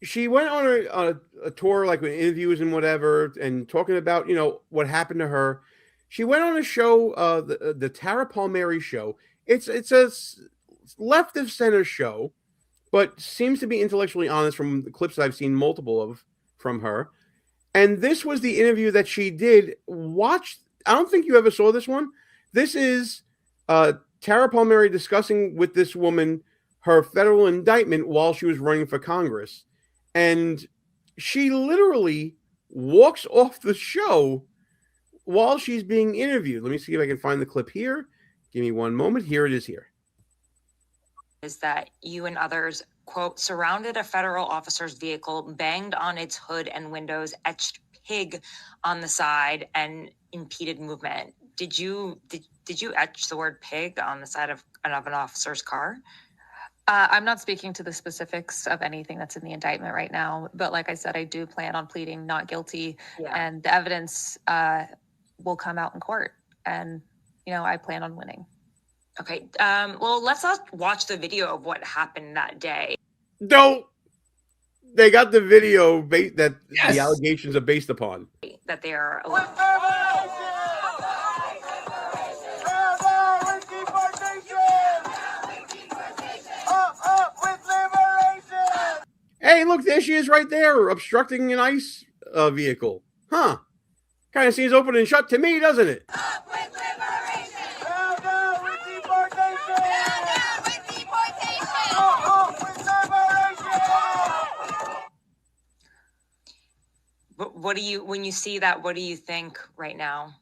She went on a tour, like with interviews and whatever, and talking about, what happened to her. She went on a show, the Tara Palmieri show. It's a left of center show, but seems to be intellectually honest from the clips I've seen multiple of from her. And this was the interview that she did. I don't think you ever saw this one. This is Tara Palmieri discussing with this woman her federal indictment while she was running for Congress. And she literally walks off the show while she's being interviewed. Let me see if I can find the clip here. Give me one moment. Here it is here. Is that you and others, quote, surrounded a federal officer's vehicle, banged on its hood and windows, etched pig on the side, and impeded movement. Did you etch the word pig on the side of an officer's car? I'm not speaking to the specifics of anything that's in the indictment right now, but like I said, I do plan on pleading not guilty, and the evidence will come out in court, and I plan on winning. Okay. Well, let's watch the video of what happened that day. Don't. They got the video that the allegations are based upon. That they are. Hey, look, there she is right there, obstructing an ICE vehicle. Huh. Kind of seems open and shut to me, doesn't it? Up with liberation! Down, down with deportation! Down, down with deportation! Up with liberation! But when you see that, what do you think right now?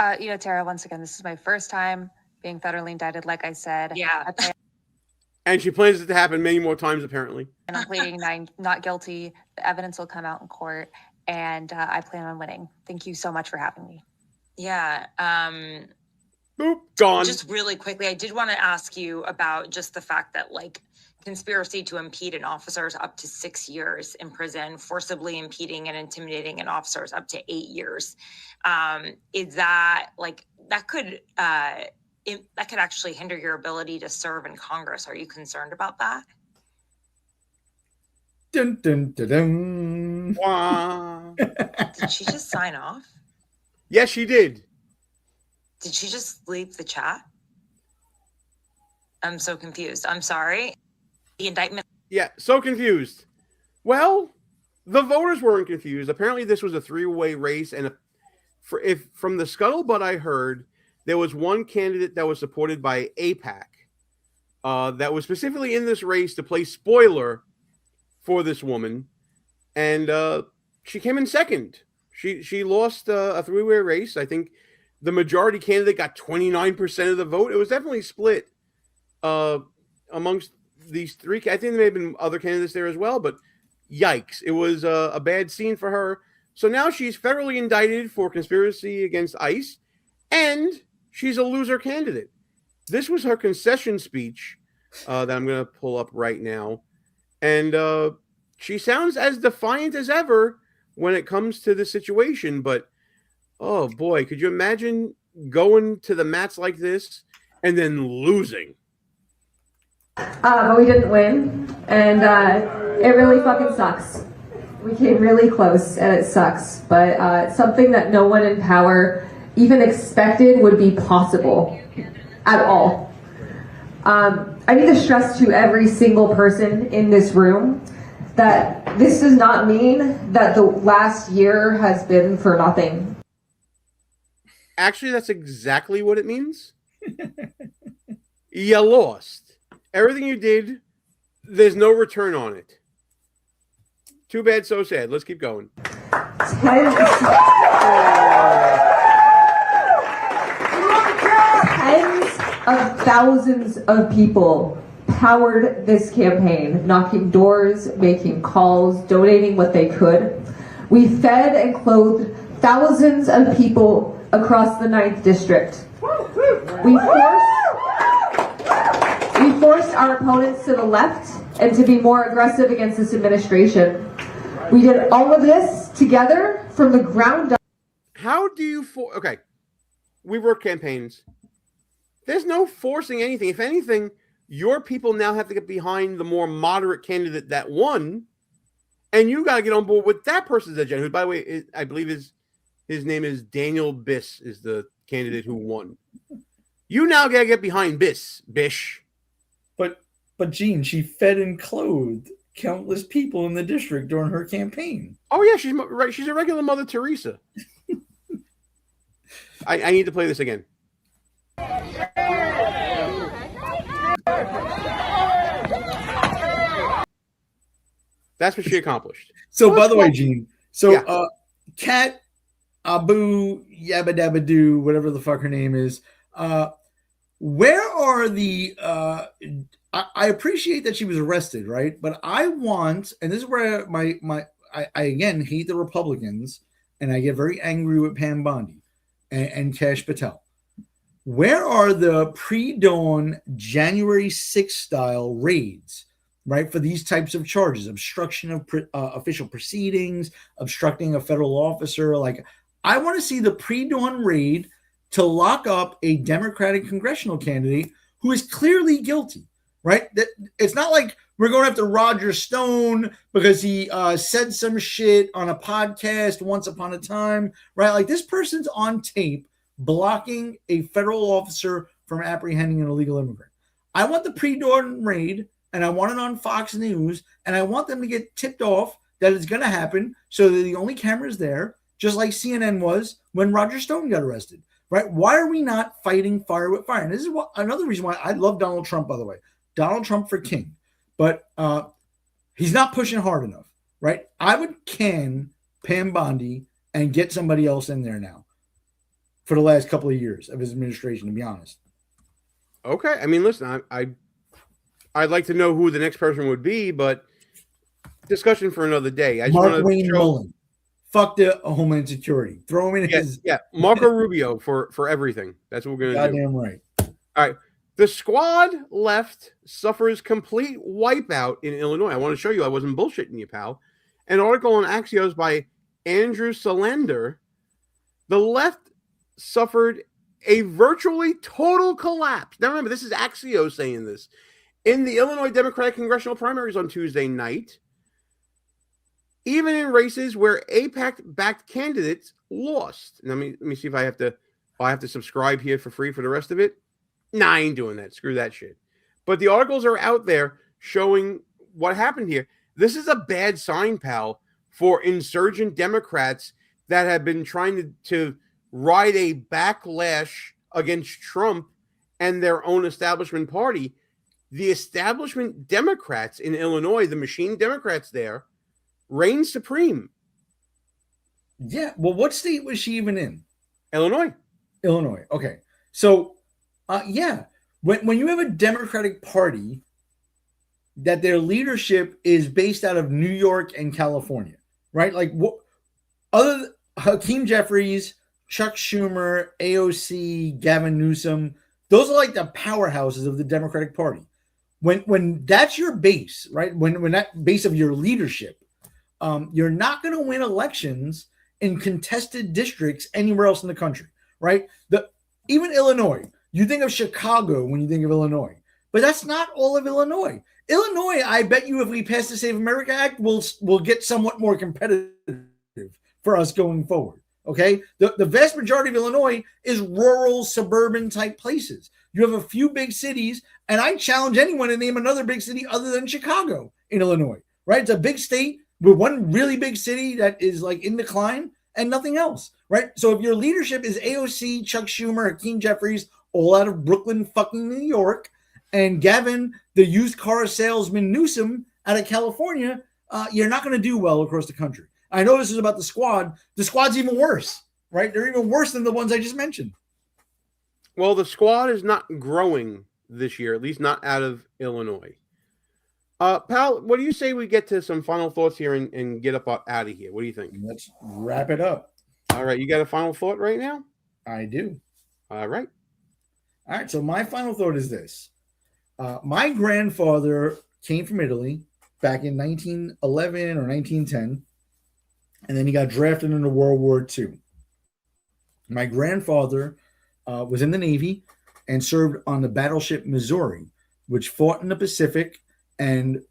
Tara, once again, this is my first time being federally indicted, like I said. Yeah. And she plans it to happen many more times, apparently. And I'm pleading not guilty. The evidence will come out in court, and I plan on winning. Thank you so much for having me. Yeah. Boop, gone. Just really quickly, I did want to ask you about just the fact that, conspiracy to impede an officer is up to 6 years in prison, forcibly impeding and intimidating an officer is up to 8 years. Is that, that could actually hinder your ability to serve in Congress. Are you concerned about that? Dun, dun, dun, dun. Did she just sign off? Yes, she did. Did she just leave the chat? I'm so confused. I'm sorry. The indictment. Yeah, so confused. Well, the voters weren't confused. Apparently, this was a three-way race, and if from the scuttlebutt I heard, there was one candidate that was supported by AIPAC that was specifically in this race to play spoiler for this woman, and she came in second. She lost a three-way race. I think the majority candidate got 29% of the vote. It was definitely split amongst these three. I think there may have been other candidates there as well, but yikes. It was a bad scene for her. So now she's federally indicted for conspiracy against ICE, and she's a loser candidate. This was her concession speech that I'm going to pull up right now. And she sounds as defiant as ever when it comes to the situation. But, oh, boy, could you imagine going to the mats like this and then losing? But we didn't win, and it really fucking sucks. We came really close, and it sucks. But something that no one in power even expected would be possible at all. I need to stress to every single person in this room that this does not mean that the last year has been for nothing. Actually, that's exactly what it means. You lost. Everything you did, there's no return on it. Too bad, so sad. Let's keep going. Tens of thousands of people powered this campaign, knocking doors, making calls, donating what they could. We fed and clothed thousands of people across the 9th District. We forced our opponents to the left and to be more aggressive against this administration. We did all of this together from the ground up. How do you okay, we work campaigns. There's no forcing anything. If anything, your people now have to get behind the more moderate candidate that won, and you got to get on board with that person's agenda. Who, by the way, I believe his name is Daniel Biss, is the candidate who won. You now got to get behind Bish. But Gene, she fed and clothed countless people in the district during her campaign. Oh yeah, she's a regular Mother Teresa. I need to play this again. That's what she accomplished. So, by the way, Gene, Kat Abu Yabba Dabba Doo, whatever the fuck her name is, where are the I appreciate that she was arrested, right? But I want, and this is where I again hate the Republicans, and I get very angry with Pam Bondi and Kash Patel. Where are the pre-dawn January 6th style raids, right, for these types of charges? Obstruction of official proceedings, obstructing a federal officer. Like, I want to see the pre-dawn raid to lock up a Democratic congressional candidate who is clearly guilty, right? It's not like we're going after Roger Stone because he said some shit on a podcast once upon a time, right? Like, this person's on tape blocking a federal officer from apprehending an illegal immigrant. I want the pre-dawn raid, and I want it on Fox News, and I want them to get tipped off that it's going to happen so that the only cameras there, just like CNN was when Roger Stone got arrested, right? Why are we not fighting fire with fire? And this is another reason why I love Donald Trump, by the way. Donald Trump for king. But he's not pushing hard enough, right? I would can Pam Bondi and get somebody else in there now for the last couple of years of his administration, to be honest. Okay. I mean, listen, I'd like to know who the next person would be, but discussion for another day. I just Mark Wayne Mullen. Fuck the Homeland Security. Throw him in his... Yeah, Marco Rubio for everything. That's what we're going to do. Goddamn right. All right. The squad left suffers complete wipeout in Illinois. I want to show you. I wasn't bullshitting you, pal. An article on Axios by Andrew Salander. The left suffered a virtually total collapse. Now remember, this is Axios saying this. In the Illinois Democratic congressional primaries on Tuesday night, even in races where AIPAC-backed candidates lost. And let me see if I have to subscribe here for free for the rest of it. Nah, I ain't doing that. Screw that shit. But the articles are out there showing what happened here. This is a bad sign, pal, for insurgent Democrats that have been trying to ride a backlash against Trump and their own establishment party. The establishment Democrats in Illinois, the machine Democrats there, reign supreme. Yeah. Well, what state was she even in? Illinois. Illinois. Okay. So, yeah, when you have a Democratic Party that their leadership is based out of New York and California, right? Like, what other than Hakeem Jeffries, Chuck Schumer, AOC, Gavin Newsom, those are like the powerhouses of the Democratic Party. When that's your base, right? When that base of your leadership, you're not going to win elections in contested districts anywhere else in the country, right? Even Illinois, you think of Chicago when you think of Illinois, but that's not all of Illinois. Illinois, I bet you if we pass the Save America Act, we'll get somewhat more competitive for us going forward. Okay, the vast majority of Illinois is rural, suburban type places. You have a few big cities, and I challenge anyone to name another big city other than Chicago in Illinois. Right? It's a big state with one really big city that is like in decline and nothing else. Right? So if your leadership is AOC, Chuck Schumer, Hakeem Jeffries, all out of Brooklyn, fucking New York, and Gavin, the used car salesman Newsom out of California, you're not going to do well across the country. I know this is about the squad. The squad's even worse, right? They're even worse than the ones I just mentioned. Well, the squad is not growing this year, at least not out of Illinois. Pal, what do you say we get to some final thoughts here and get up out of here? What do you think? Let's wrap it up. All right. You got a final thought right now? I do. All right. All right. So my final thought is this. My grandfather came from Italy back in 1911 or 1910. And then he got drafted into World War II. My grandfather was in the Navy and served on the battleship Missouri, which fought in the Pacific and,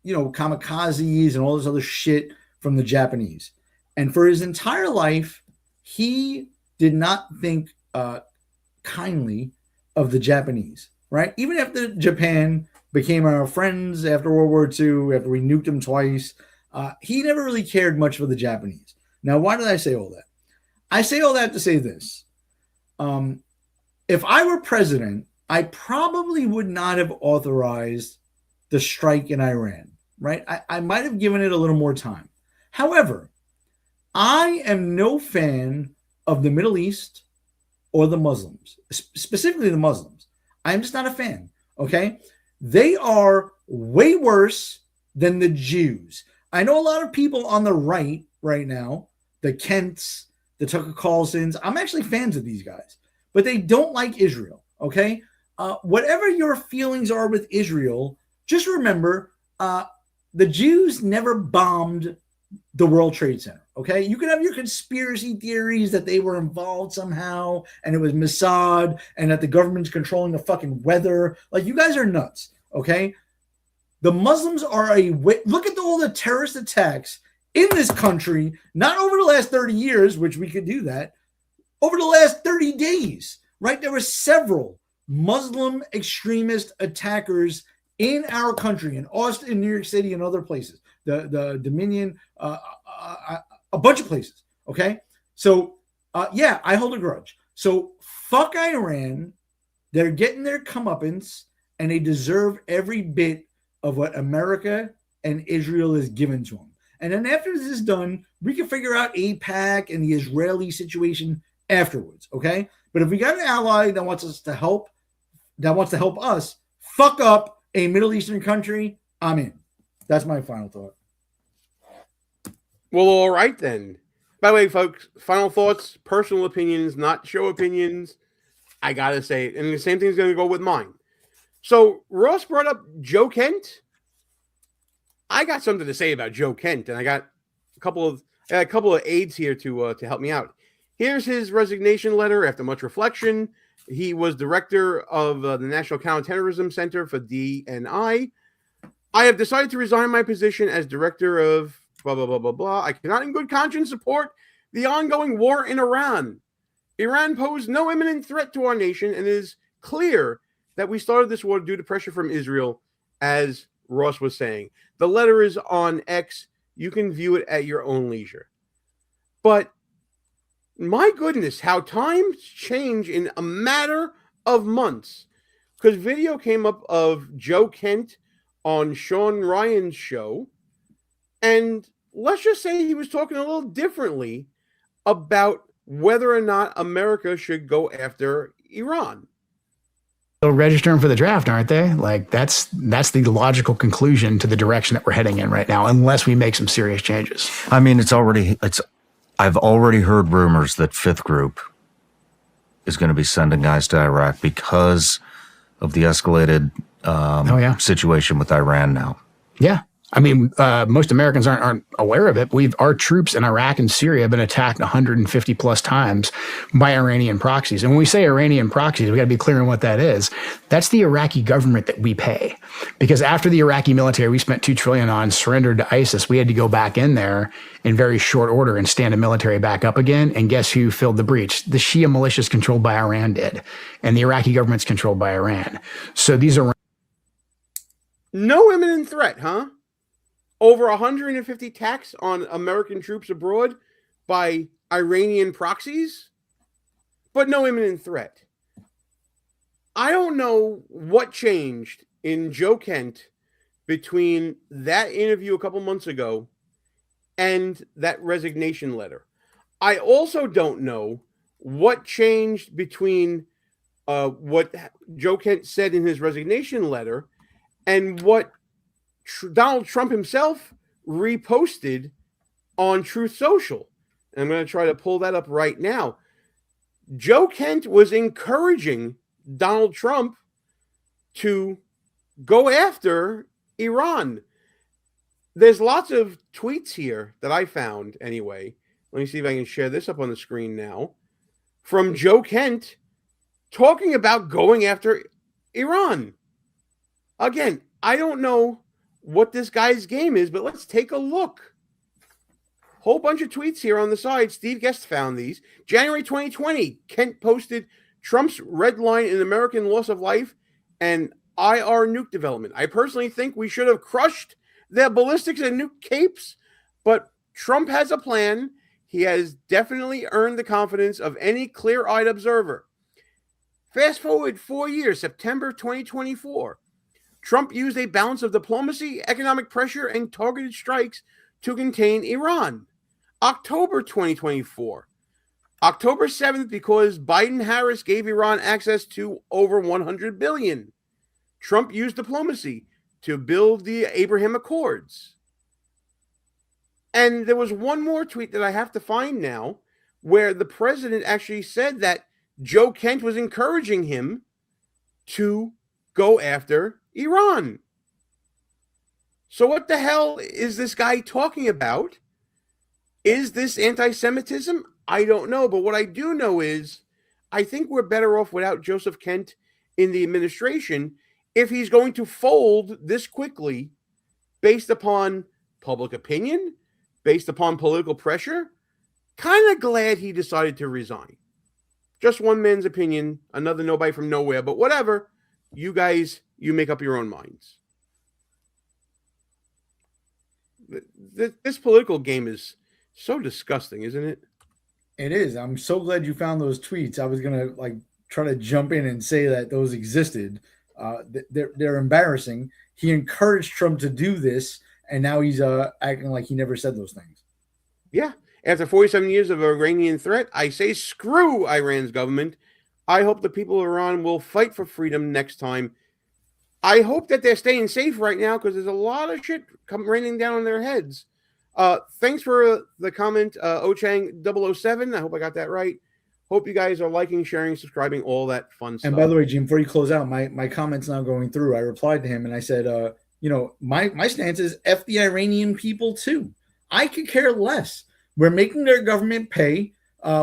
kamikazes and all this other shit from the Japanese. And for his entire life, he did not think kindly of the Japanese, right? Even after Japan became our friends after World War II, after we nuked them twice, he never really cared much for the Japanese. Now, why did I say all that? I say all that to say this. If I were president, I probably would not have authorized the strike in Iran, right? I might have given it a little more time. However, I am no fan of the Middle East or the Muslims, specifically the Muslims. I'm just not a fan, okay? They are way worse than the Jews. I know a lot of people on the right now, the Kents, the Tucker Carlsons, I'm actually fans of these guys, but they don't like Israel, okay? Whatever your feelings are with Israel, just remember the Jews never bombed the World Trade Center, okay? You can have your conspiracy theories that they were involved somehow and it was Mossad and that the government's controlling the fucking weather. Like, you guys are nuts, okay? The Muslims are look at all the terrorist attacks in this country, not over the last 30 years, which we could do that, over the last 30 days, right? There were several Muslim extremist attackers in our country, in Austin, New York City, and other places, the Dominion, a bunch of places, okay? So, yeah, I hold a grudge. So, fuck Iran. They're getting their comeuppance, and they deserve every bit of what America and Israel is given to them. And then after this is done, we can figure out AIPAC and the Israeli situation afterwards, okay? But if we got an ally that wants us to help, us fuck up a Middle Eastern country, I'm in. That's my final thought. Well, all right then. By the way, folks, final thoughts, personal opinions, not show opinions. I got to say it. And the same thing is going to go with mine. So Ross brought up Joe Kent. I got something to say about Joe Kent, and I got a couple of aides here to help me out. Here's his resignation letter after much reflection. He was director of the National Counterterrorism Center for DNI. I have decided to resign my position as director of blah, blah, blah, blah, blah. I cannot in good conscience support the ongoing war in Iran. Iran posed no imminent threat to our nation, and it is clear that we started this war due to pressure from Israel, as Ross was saying. The letter is on X. You can view it at your own leisure. But my goodness, how times change in a matter of months. Because video came up of Joe Kent on Sean Ryan's show, and let's just say he was talking a little differently about whether or not America should go after Iran. Registering for the draft, aren't they? Like that's the logical conclusion to the direction that we're heading in right now, unless we make some serious changes. I mean, I've already heard rumors that Fifth Group is going to be sending guys to Iraq because of the escalated situation with Iran now. Yeah. I mean, most Americans aren't aware of it. Our troops in Iraq and Syria have been attacked 150 plus times by Iranian proxies. And when we say Iranian proxies, we got to be clear on what that is. That's the Iraqi government that we pay. Because after the Iraqi military we spent $2 trillion on surrendered to ISIS, we had to go back in there in very short order and stand a military back up again. And guess who filled the breach? The Shia militias controlled by Iran did. And the Iraqi government's controlled by Iran. So these are no imminent threat, huh? Over 150 attacks on American troops abroad by Iranian proxies, but no imminent threat. I don't know what changed in Joe Kent between that interview a couple months ago and that resignation letter. I also don't know what changed between what Joe Kent said in his resignation letter and what Donald Trump himself reposted on Truth Social. And I'm going to try to pull that up right now. Joe Kent was encouraging Donald Trump to go after Iran. There's lots of tweets here that I found anyway. Let me see if I can share this up on the screen now. From Joe Kent talking about going after Iran. Again, I don't know what this guy's game is, but let's take a look. Whole bunch of tweets here on the side. Steve Guest found these. January 2020, Kent posted Trump's red line in American loss of life and IR nuke development. I personally think we should have crushed their ballistics and nuke capes, but Trump has a plan. He has definitely earned the confidence of any clear-eyed observer. Fast forward 4 years, September 2024. Trump used a balance of diplomacy, economic pressure, and targeted strikes to contain Iran. October 2024. October 7th, because Biden-Harris gave Iran access to over $100 billion. Trump used diplomacy to build the Abraham Accords. And there was one more tweet that I have to find now where the president actually said that Joe Kent was encouraging him to go after Iran. So what the hell is this guy talking about? Is this anti-Semitism? I don't know. But what I do know is I think we're better off without Joseph Kent in the administration if he's going to fold this quickly based upon public opinion, based upon political pressure. Kind of glad he decided to resign. Just one man's opinion, another nobody from nowhere, but whatever. You guys, you make up your own minds. This political game is so disgusting, isn't it? It is. I'm so glad you found those tweets. I was gonna try to jump in and say that those existed. They're embarrassing. He encouraged Trump to do this, and now he's acting like he never said those things. Yeah. After 47 years of Iranian threat, I say screw Iran's government. I hope the people of Iran will fight for freedom next time. I hope that they're staying safe right now because there's a lot of shit raining down on their heads. Thanks for the comment, Ochang007. I hope I got that right. Hope you guys are liking, sharing, subscribing, all that fun stuff. And by the way, Jim, before you close out, my comment's now going through. I replied to him and I said, my stance is F the Iranian people too. I could care less. We're making their government pay.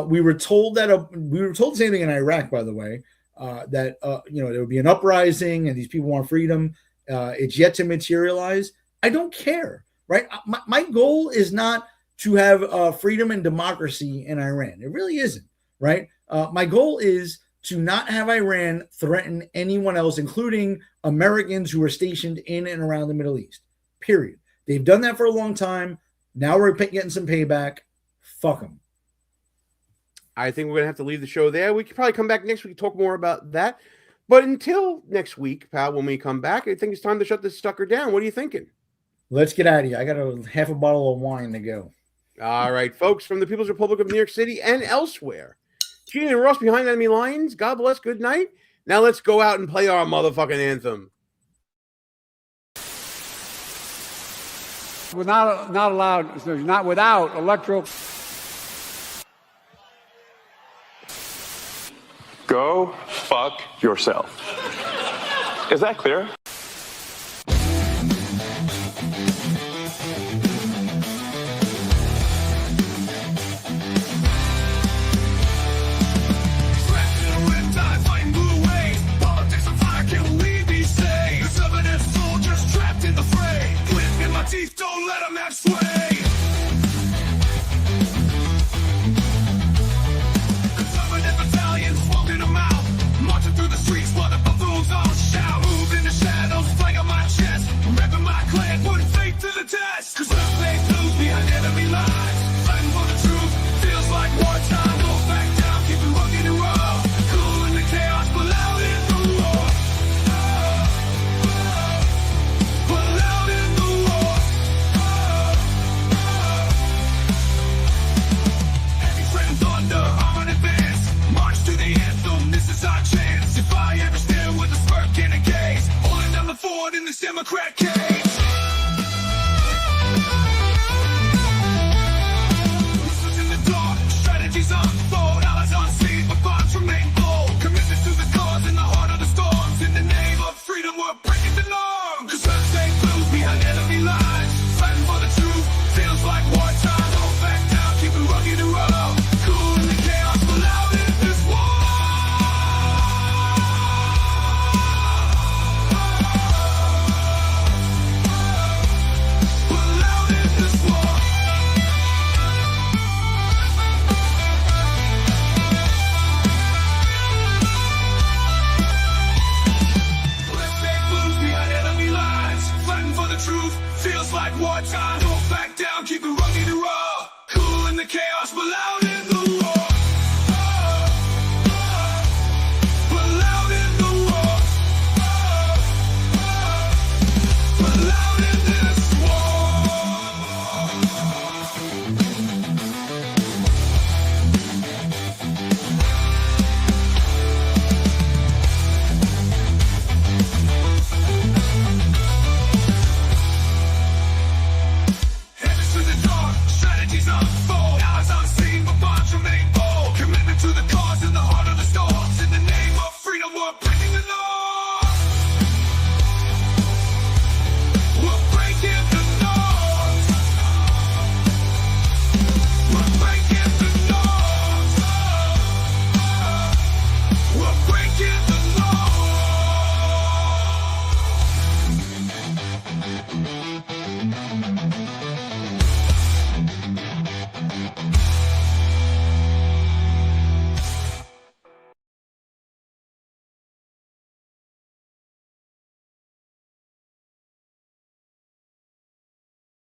We were told the same thing in Iraq, by the way, that there would be an uprising and these people want freedom. It's yet to materialize. I don't care. right? My goal is not to have freedom and democracy in Iran. It really isn't, right? My goal is to not have Iran threaten anyone else, including Americans who are stationed in and around the Middle East, period. They've done that for a long time. Now we're getting some payback. Fuck them. I think we're going to have to leave the show there. We could probably come back next week and talk more about that. But until next week, pal, when we come back, I think it's time to shut this sucker down. What are you thinking? Let's get out of here. I got a half a bottle of wine to go. All right, folks, from the People's Republic of New York City and elsewhere, Gene and Ross behind enemy lines. God bless. Good night. Now let's go out and play our motherfucking anthem. Not without electoral. Go fuck yourself. Is that clear? Teeth don't let them have sway. Conservative battalions walking them out, marching through the streets while the buffoons all shout. Move in the shadows, flag on my chest, repping my clan, putting faith to the test. Cause we're playing blues behind enemy lines, fighting for the truth, feels like wartime. Don't back down, keep it rugged and raw, cool in the chaos, but loud in the war. But loud in the war. Thunder, arm in advance, march to the anthem, this is our chance. If I ever stand with a smirk and a gaze, holding down the fort in this Democrat cage. Research in the dark, strategies unfold, allies unseen, but bonds remain bold. Commitment to the cause in the heart of the storms, in the name of freedom we're breaking the norm. Cause we're staying blues behind enemy lines, fighting for the truth, feels like wartime. Don't back down, keep it rugged and raw. Feels like wartime, don't back down, keep it rugged and raw. Cool in the chaos, but loud.